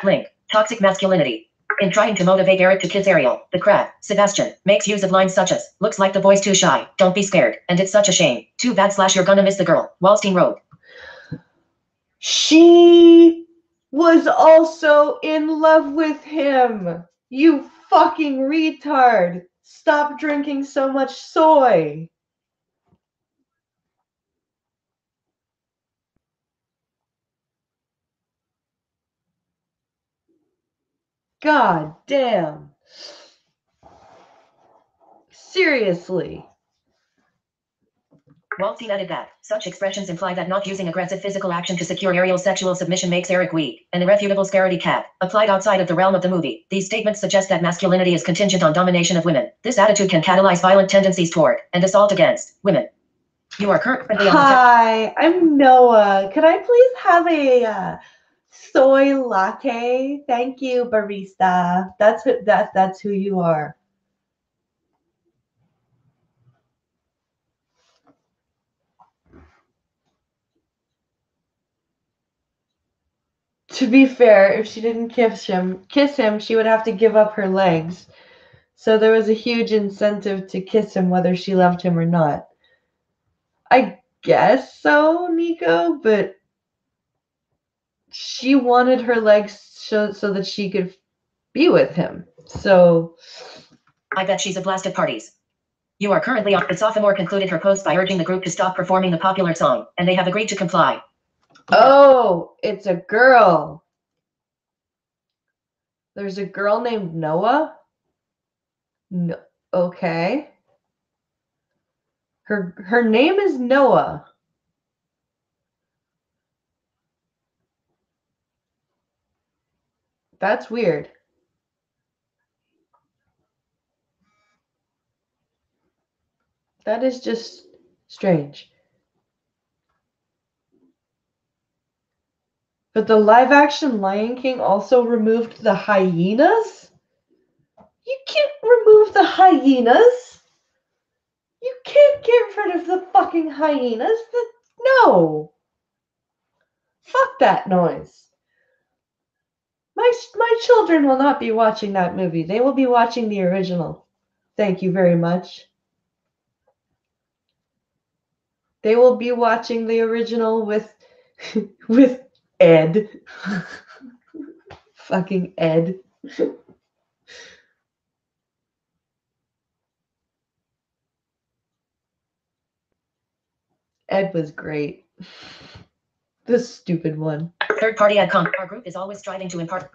Link. Toxic masculinity. In trying to motivate Eric to kiss Ariel, the crab, Sebastian, makes use of lines such as, looks like the boy's too shy, don't be scared, and it's such a shame. Too bad / you're gonna miss the girl, Wallstein wrote. She was also in love with him. You fucking retard. Stop drinking so much soy. God damn. Seriously. Wallstein added that such expressions imply that not using aggressive physical action to secure Ariel's sexual submission makes Eric weak, an irrefutable scarcity cat, applied outside of the realm of the movie. These statements suggest that masculinity is contingent on domination of women. This attitude can catalyze violent tendencies toward and assault against women. You are currently on. Hi, I'm Noah. Could I please have a soy latte? Thank you, barista. That's who you are. To be fair, if she didn't kiss him, she would have to give up her legs. So there was a huge incentive to kiss him whether she loved him or not. I guess so, Nico, but she wanted her legs so that she could be with him. So I bet she's a blast at parties. You are currently on. The sophomore concluded her post by urging the group to stop performing the popular song, and they have agreed to comply. Oh, it's a girl. There's a girl named Noah. No, okay. Her name is Noah. That's weird. That is just strange. But the live action Lion King also removed the hyenas? You can't remove the hyenas. You can't get rid of the fucking hyenas. No. Fuck that noise. My children will not be watching that movie. They will be watching the original. Thank you very much. They will be watching the original with Ed. Fucking Ed. Ed was great. The stupid one. Third party ad com. Our group is always striving to impart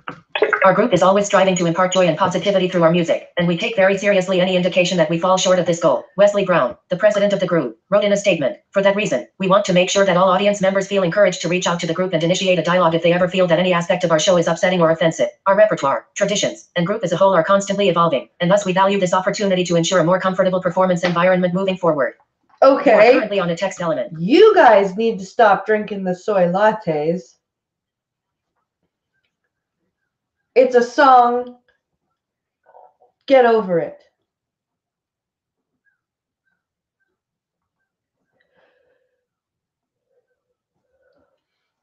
joy and positivity through our music, and we take very seriously any indication that we fall short of this goal. Wesley Brown, the president of the group, wrote in a statement, "For that reason, we want to make sure that all audience members feel encouraged to reach out to the group and initiate a dialogue if they ever feel that any aspect of our show is upsetting or offensive. Our repertoire, traditions, and group as a whole are constantly evolving, and thus we value this opportunity to ensure a more comfortable performance environment moving forward." Okay. You are currently on a text element. You guys need to stop drinking the soy lattes. It's a song. Get over it.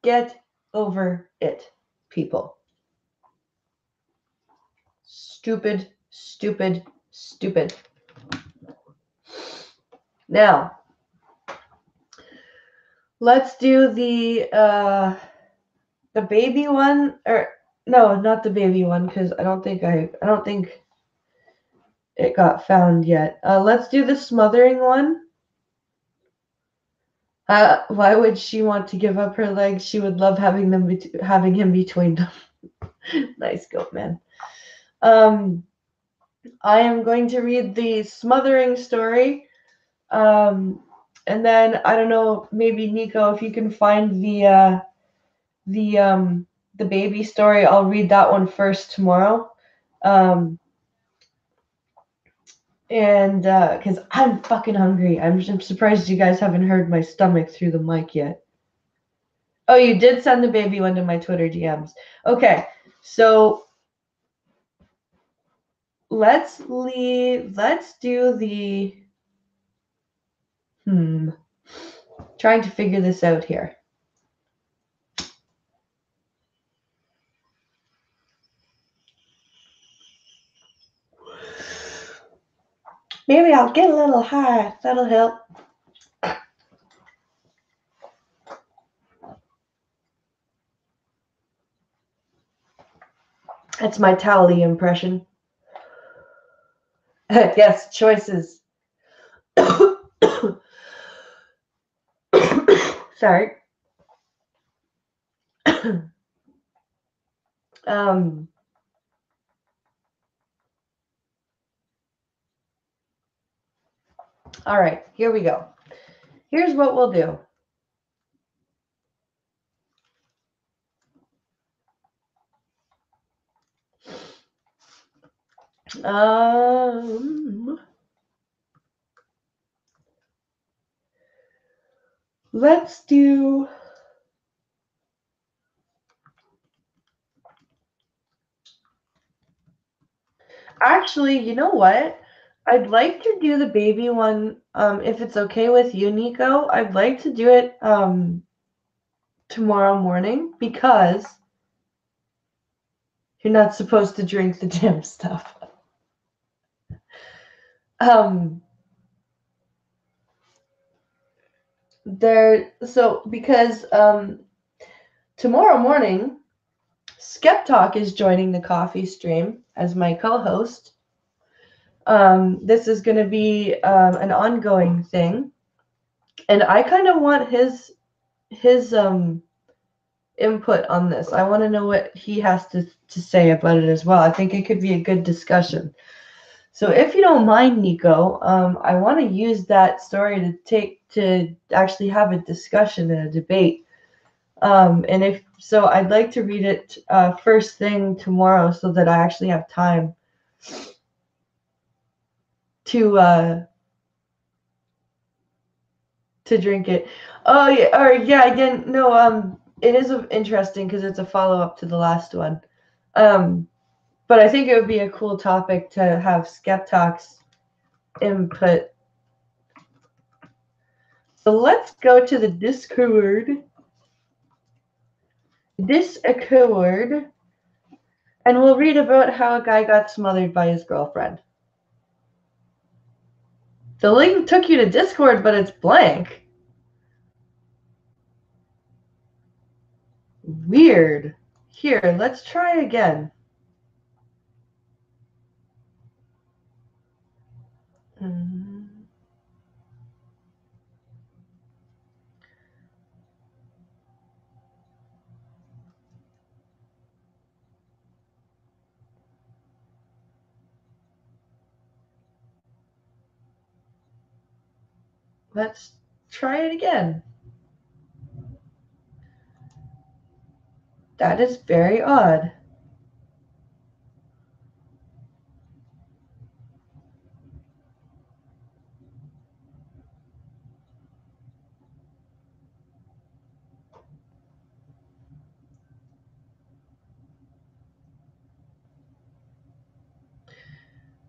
Get over it, people. Stupid, stupid, stupid. Now, let's do the baby one, or no, not the baby one, because I don't think it got found yet. Let's do the smothering one. Why would she want to give up her legs? She would love having him between them. Nice goat man. I am going to read the smothering story. And then I don't know, maybe Nico, if you can find the baby story, I'll read that one first tomorrow. And because I'm fucking hungry. I'm surprised you guys haven't heard my stomach through the mic yet. Oh, you did send the baby one to my Twitter DMs. Okay, so let's do the trying to figure this out here. Maybe I'll get a little high. That'll help. That's my Towley impression. Yes, choices. Sorry. All right, here we go. Here's what we'll do. Let's do actually, you know what? I'd like to do the baby one, if it's okay with you, Nico. I'd like to do it tomorrow morning because you're not supposed to drink the damn stuff. because tomorrow morning Skep Talk is joining the coffee stream as my co-host. This is going to be an ongoing thing, and I kind of want his input on this. I want to know what he has to say about it as well. I think it could be a good discussion. So if you don't mind, Nico, I want to use that story to actually have a discussion and a debate. And if so, I'd like to read it first thing tomorrow so that I actually have time to drink it. Oh yeah, or yeah, again, no, it is interesting because it's a follow up to the last one. But I think it would be a cool topic to have Skeptox input. So let's go to the Discord. Discord. And we'll read about how a guy got smothered by his girlfriend. The link took you to Discord, but it's blank. Weird. Here, let's try again. Let's try it again. That is very odd.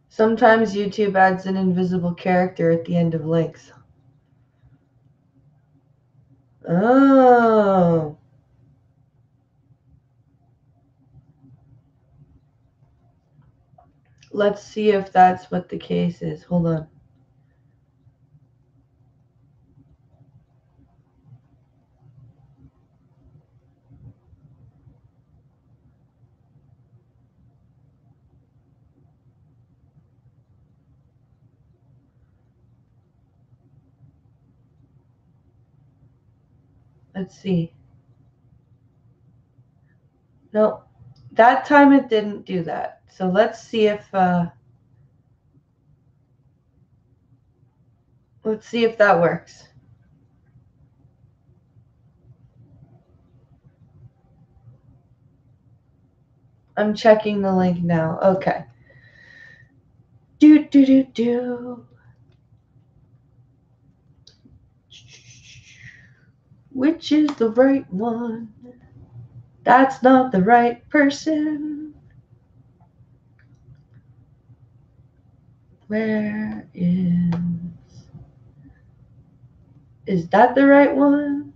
Sometimes YouTube adds an invisible character at the end of links. Oh. Let's see if that's what the case is. Hold on. Let's see. No, that time it didn't do that. So let's see if that works. I'm checking the link now. Okay. Do. Which is the right one? That's not the right person. Where is that the right one?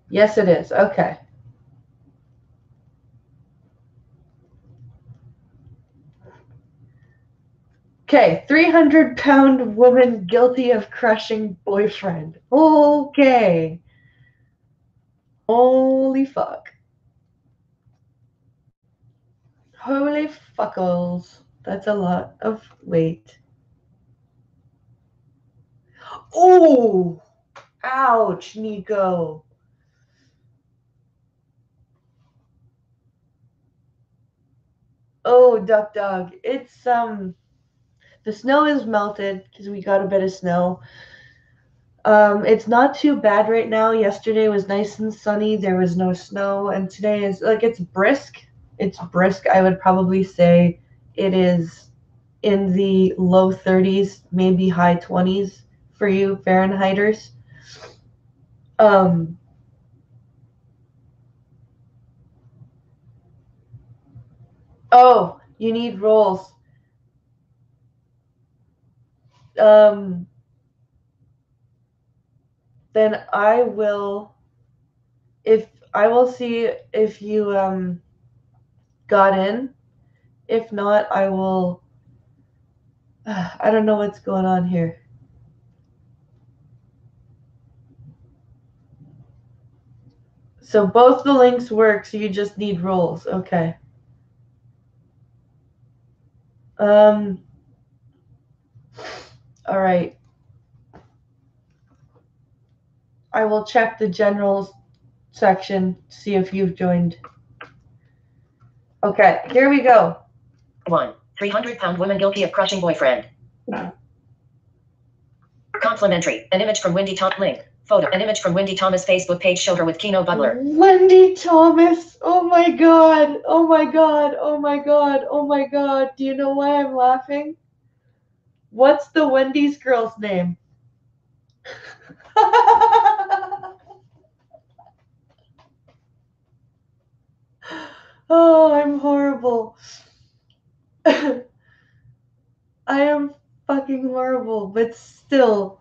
Yes, it is. Okay. Okay, 300-pound woman guilty of crushing boyfriend. Okay. Holy fuck. Holy fuckles. That's a lot of weight. Oh! Ouch, Nico. Oh, duck dog. It's the snow is melted because we got a bit of snow. It's not too bad right now. Yesterday was nice and sunny. There was no snow, and today is like it's brisk. It's brisk. I would probably say it is in the low 30s, maybe high 20s for you Fahrenheiters. Oh, you need rolls. Then I will. If I will see if you got in. If not, I will. I don't know what's going on here. So both the links work, so you just need roles. Okay. All right. I will check the general section, see if you've joined. Okay, here we go. 1. 300-pound woman guilty of crushing boyfriend. Complimentary. An image from Wendy Thomas. Link. Photo. An image from Wendy Thomas' Facebook page showed her with Keno Butler. Wendy Thomas. Oh my god. Oh my god. Oh my god. Oh my god. Do you know why I'm laughing? What's the Wendy's girl's name? Oh, I'm horrible. I am fucking horrible, but still,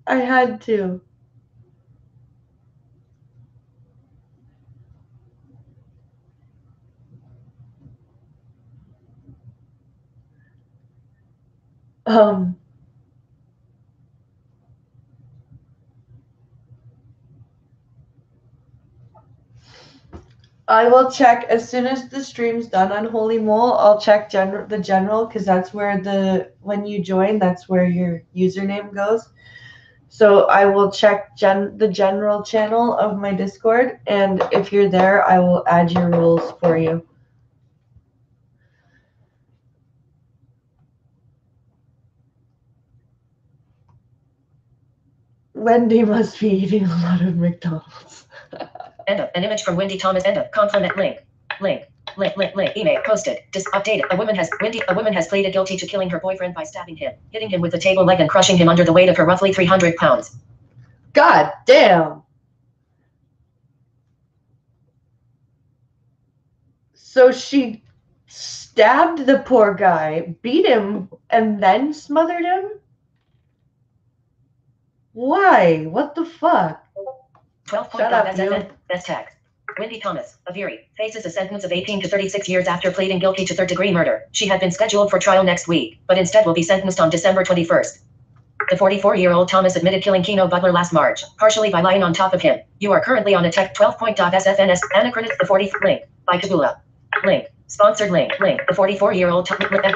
I had to. I will check as soon as the stream's done on Holy Mole. I'll check the general because that's where when you join, that's where your username goes. So I will check the general channel of my Discord, and if you're there, I will add your rules for you. Wendy must be eating a lot of McDonald's. End of. An image from Wendy Thomas. End of. Compliment link. Link. Email posted. Updated. A woman has pleaded guilty to killing her boyfriend by stabbing him, hitting him with the table leg, and crushing him under the weight of her roughly 300 pounds. God damn. So she stabbed the poor guy, beat him, and then smothered him? Why? What the fuck? 12.7 best text. Wendy Thomas, of Erie, faces a sentence of 18 to 36 years after pleading guilty to third-degree murder. She had been scheduled for trial next week, but instead will be sentenced on December 21st. The 44-year-old Thomas admitted killing Keno Butler last March, partially by lying on top of him. You are currently on a tech 12.sfns anachronous the 40 link by Kabula. Link. Sponsored link. Link. The 44-year-old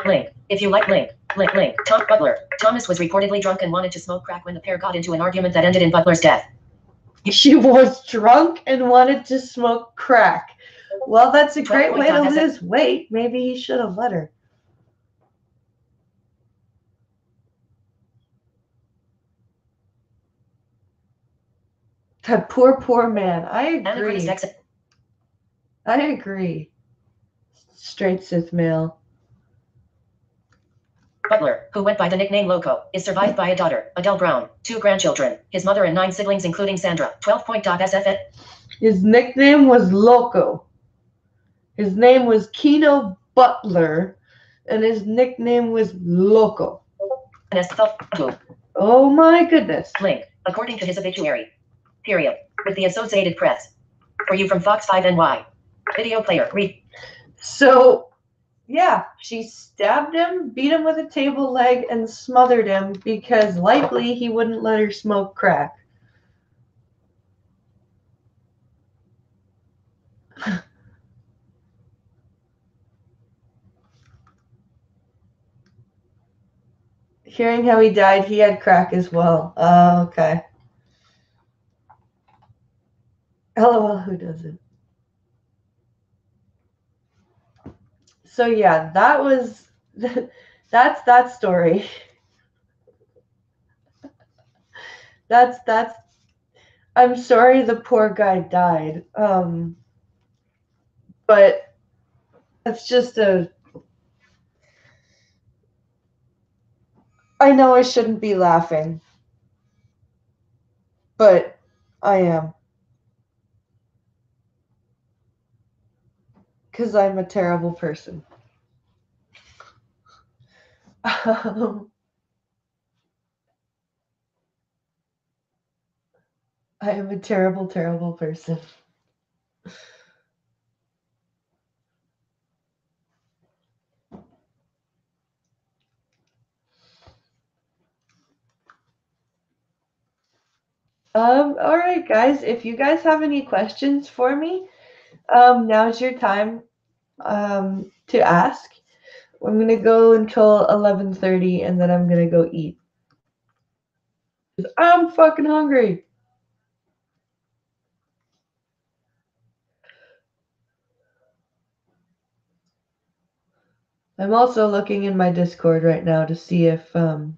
link. If you like link. Tom Butler. Thomas was reportedly drunk and wanted to smoke crack when the pair got into an argument that ended in Butler's death. She was drunk and wanted to smoke crack. Well, that's a great way to lose weight. Maybe he should have let her. That poor man. I agree. I agree. Straight Sith male. Butler, who went by the nickname Loco, is survived by a daughter, Adele Brown, 2 grandchildren, his mother, and 9 siblings, including Sandra. 12.sfn. His nickname was Loco. His name was Keno Butler, and his nickname was Loco. Oh my goodness. Link. According to his obituary. Period. With the Associated Press. For you from Fox 5 NY. Video player. Read. So, yeah, she stabbed him, beat him with a table leg, and smothered him because likely he wouldn't let her smoke crack. Hearing how he died, he had crack as well. Oh, okay. LOL, who doesn't? So yeah, that was that's that story. That's I'm sorry the poor guy died. But it's just I know I shouldn't be laughing, but I am. Because I'm a terrible person. I am a terrible, terrible person. All right, guys. If you guys have any questions for me, now's your time to ask. I'm gonna go until 11:30, and then I'm gonna go eat. I'm fucking hungry. I'm also looking in my Discord right now to see if I'm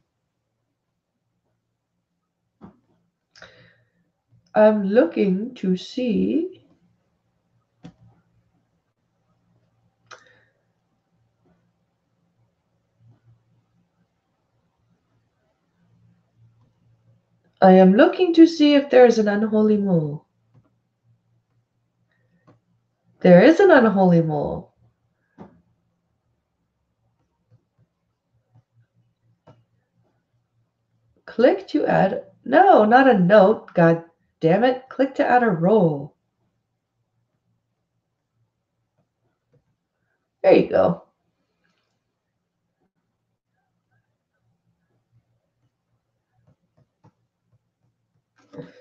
looking to see. I am looking to see if there is an unholy mole. There is an unholy mole. Click to add. No, not a note. God damn it. Click to add a role. There you go.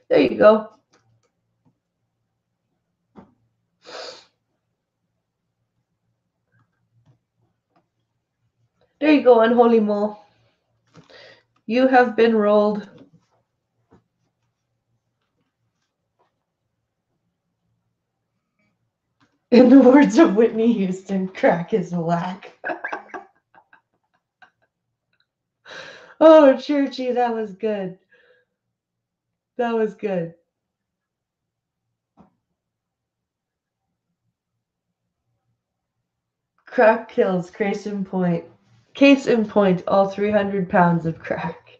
There you go. There you go, unholy mole. You have been rolled. In the words of Whitney Houston, crack is whack. Oh, Churchy, that was good. That was good. Crack kills, case in point. Case in point, all 300 pounds of crack.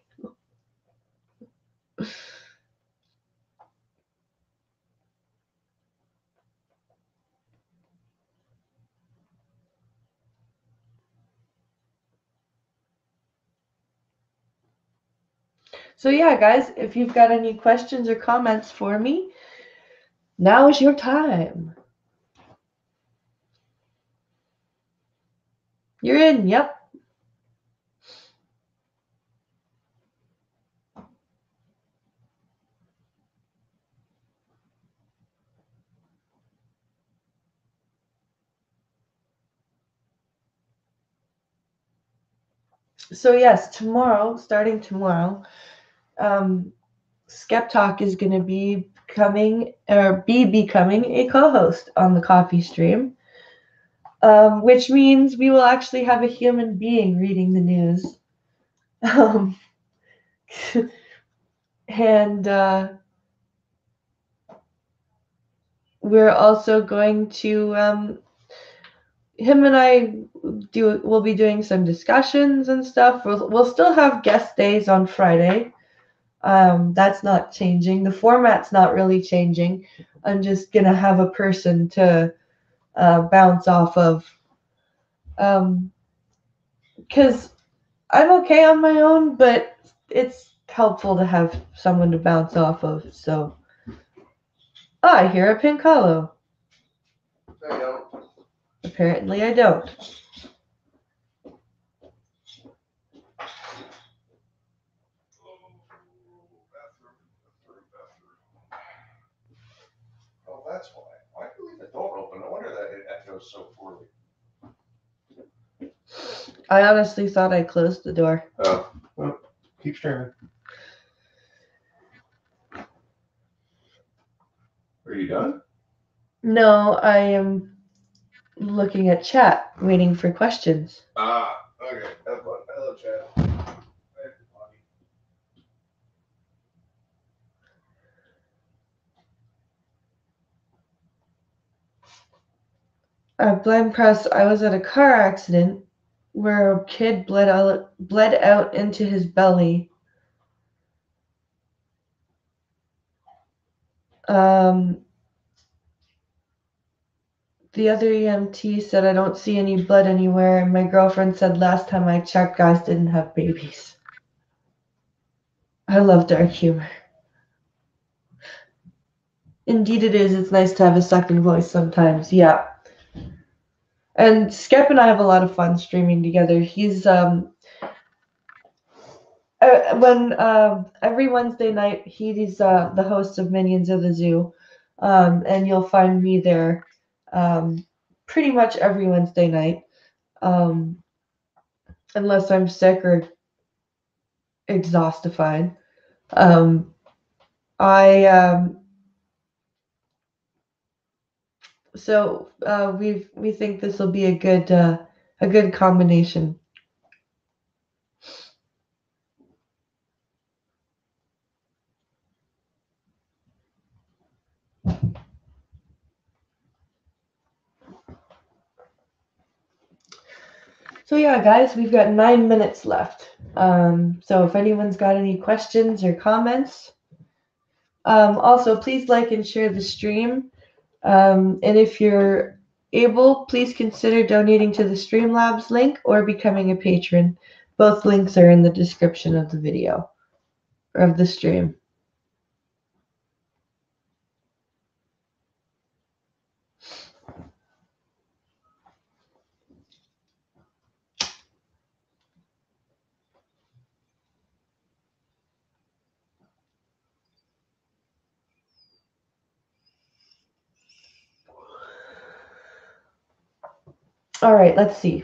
So yeah, guys, if you've got any questions or comments for me, now is your time. You're in, yep. So yes, tomorrow, starting tomorrow, Skep Talk is going to be becoming a co-host on the coffee stream, which means we will actually have a human being reading the news. And we're also going to him and I we'll be doing some discussions and stuff. We'll still have guest days on Friday. That's not changing. The format's not really changing. I'm just gonna have a person to bounce off of, because I'm okay on my own, but it's helpful to have someone to bounce off of. So I hear a pink hollow. I don't. Apparently I don't. Oh, that's why. Why do you leave the door open? No wonder that it echoes so poorly. I honestly thought I closed the door. Oh, well, keep streaming. Are you done? No, I am looking at chat, waiting for questions. Ah, okay. Have fun. Hello, chat. Blind press, I was at a car accident where a kid bled out into his belly. The other EMT said I don't see any blood anywhere, and my girlfriend said last time I checked, guys didn't have babies. I love dark humor. Indeed it is. It's nice to have a second voice sometimes. Yeah. And Skep and I have a lot of fun streaming together. He's when every Wednesday night he's the host of Minions of the Zoo, and you'll find me there pretty much every Wednesday night, unless I'm sick or exhaustified. Um, I so we think this will be a good combination. So yeah, guys, we've got 9 minutes left. So if anyone's got any questions or comments, also please like and share the stream. And if you're able, please consider donating to the Streamlabs link or becoming a patron. Both links are in the description of the video or of the stream. All right, let's see.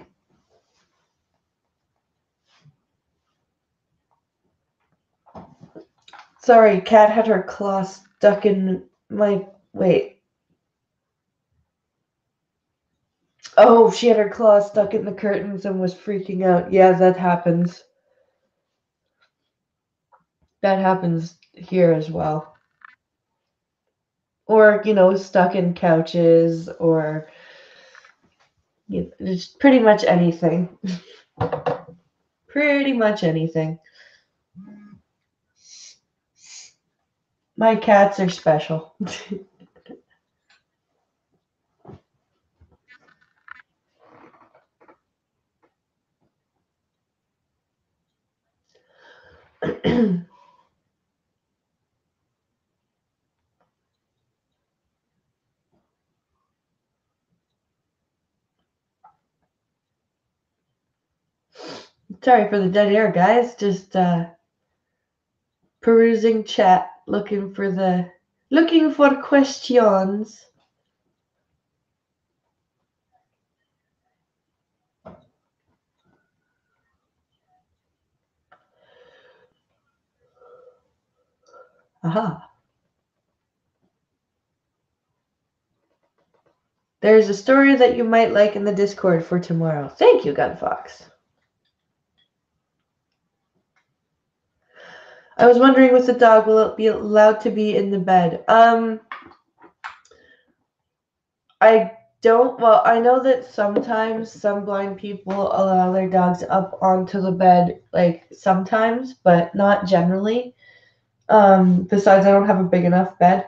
Sorry, Kat had her claw stuck in my... Wait. Oh, she had her claw stuck in the curtains and was freaking out. Yeah, that happens. That happens here as well. Or, stuck in couches or just pretty much anything. Pretty much anything. My cats are special. Sorry for the dead air, guys. Just perusing chat, looking for questions. Aha. There's a story that you might like in the Discord for tomorrow. Thank you, Gunfox. I was wondering with the dog, will it be allowed to be in the bed? I don't. Well, I know that sometimes some blind people allow their dogs up onto the bed, like sometimes, but not generally. Besides, I don't have a big enough bed.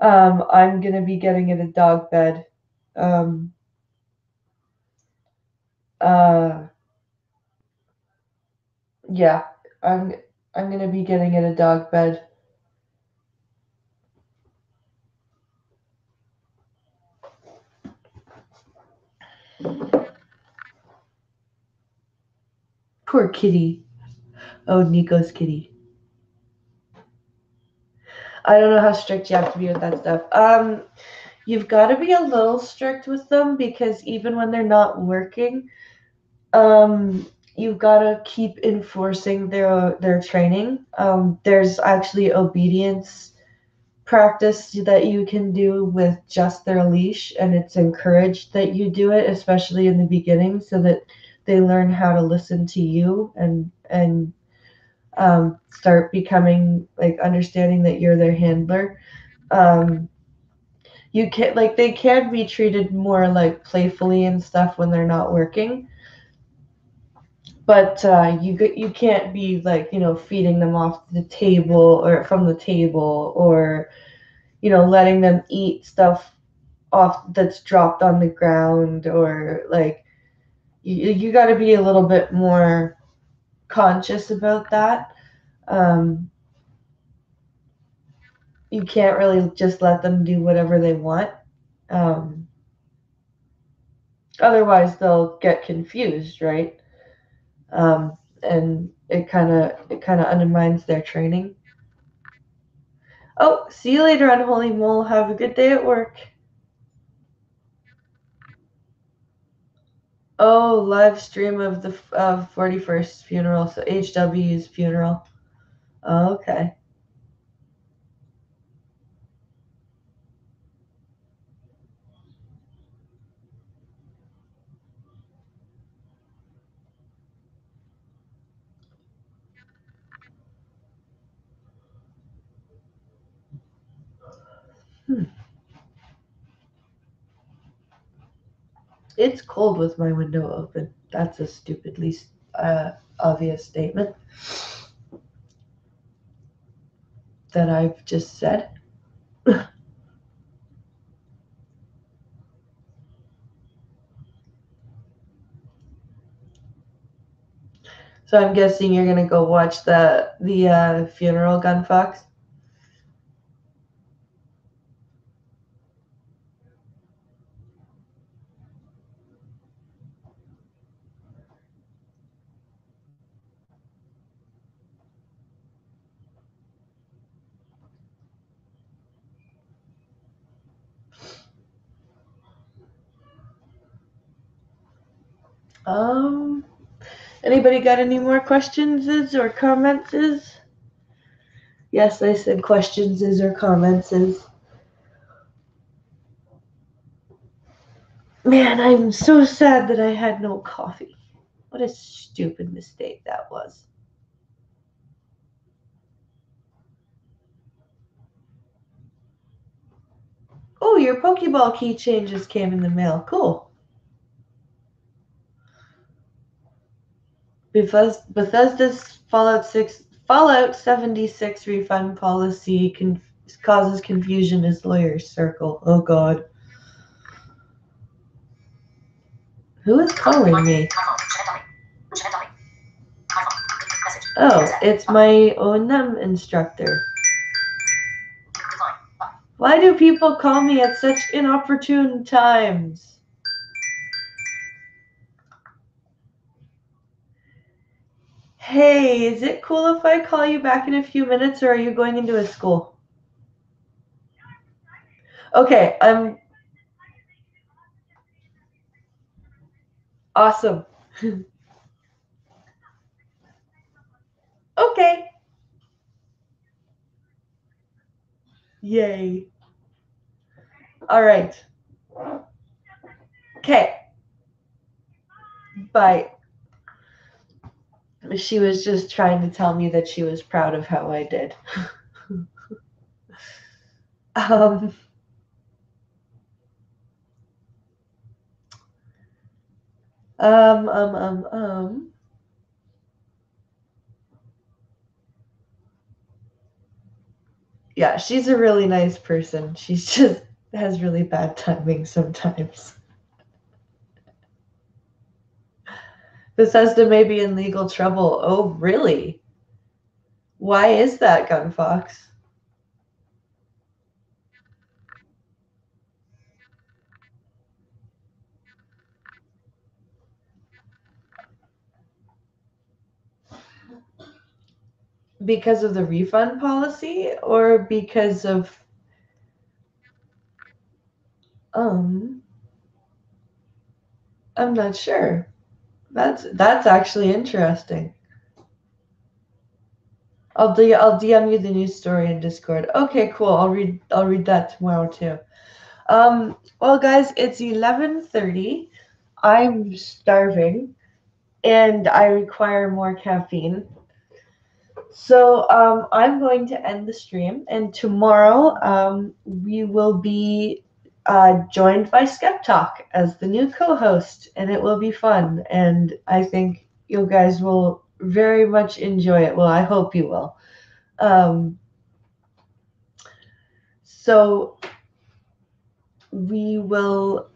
I'm gonna be getting it a dog bed. Uh, yeah, I'm gonna be getting it a dog bed. Poor kitty. Oh, Nico's kitty. I don't know how strict you have to be with that stuff. You've got to be a little strict with them because even when they're not working, you've got to keep enforcing their training. There's actually obedience practice that you can do with just their leash, and it's encouraged that you do it, especially in the beginning, so that they learn how to listen to you and start becoming like understanding that you're their handler. You can they can be treated more like playfully and stuff when they're not working, but you can't be like feeding them off the table or from the table or letting them eat stuff off that's dropped on the ground or like you got to be a little bit more conscious about that. you can't really just let them do whatever they want. Otherwise, they'll get confused, right? And it kind of undermines their training. Oh, see you later, Unholy Mole. Have a good day at work. Oh, live stream of the 41st funeral, so HW's funeral. Oh, okay. It's cold with my window open. That's a stupidly obvious statement that I've just said. So I'm guessing you're gonna go watch the funeral, Gunfox. Anybody got any more questions or comments? Yes, I said questions or comments. Man, I'm so sad that I had no coffee. What a stupid mistake that was. Oh, your Pokeball keychain just came in the mail. Cool. Bethesda's Fallout 76 refund policy causes confusion as lawyers circle. Oh God. Who is calling me? Oh, it's my O&M instructor. Why do people call me at such inopportune times? Hey, is it cool if I call you back in a few minutes, or are you going into a school? Okay, I'm awesome. Okay. Yay. All right. Okay. Bye. She was just trying to tell me that she was proud of how I did. um, um, um, um, um. Yeah, she's a really nice person. She's just has really bad timing sometimes. Bethesda may be in legal trouble. Oh, really? Why is that, Gunfox? Because of the refund policy or because of I'm not sure. That's actually interesting. I'll DM you the news story in Discord. Okay, cool. I'll read that tomorrow too. Well guys, it's 11:30. I'm starving and I require more caffeine. So I'm going to end the stream, and tomorrow we will be joined by Skep Talk as the new co-host, and it will be fun. And I think you guys will very much enjoy it. Well, I hope you will. So we will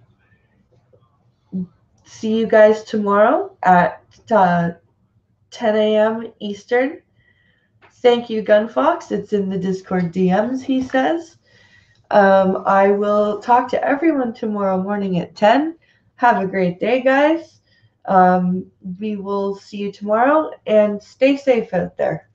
see you guys tomorrow at 10 a.m. Eastern, Thank you, Gunfox. It's in the Discord DMs, he says. I will talk to everyone tomorrow morning at 10. Have a great day, guys. We will see you tomorrow, and stay safe out there.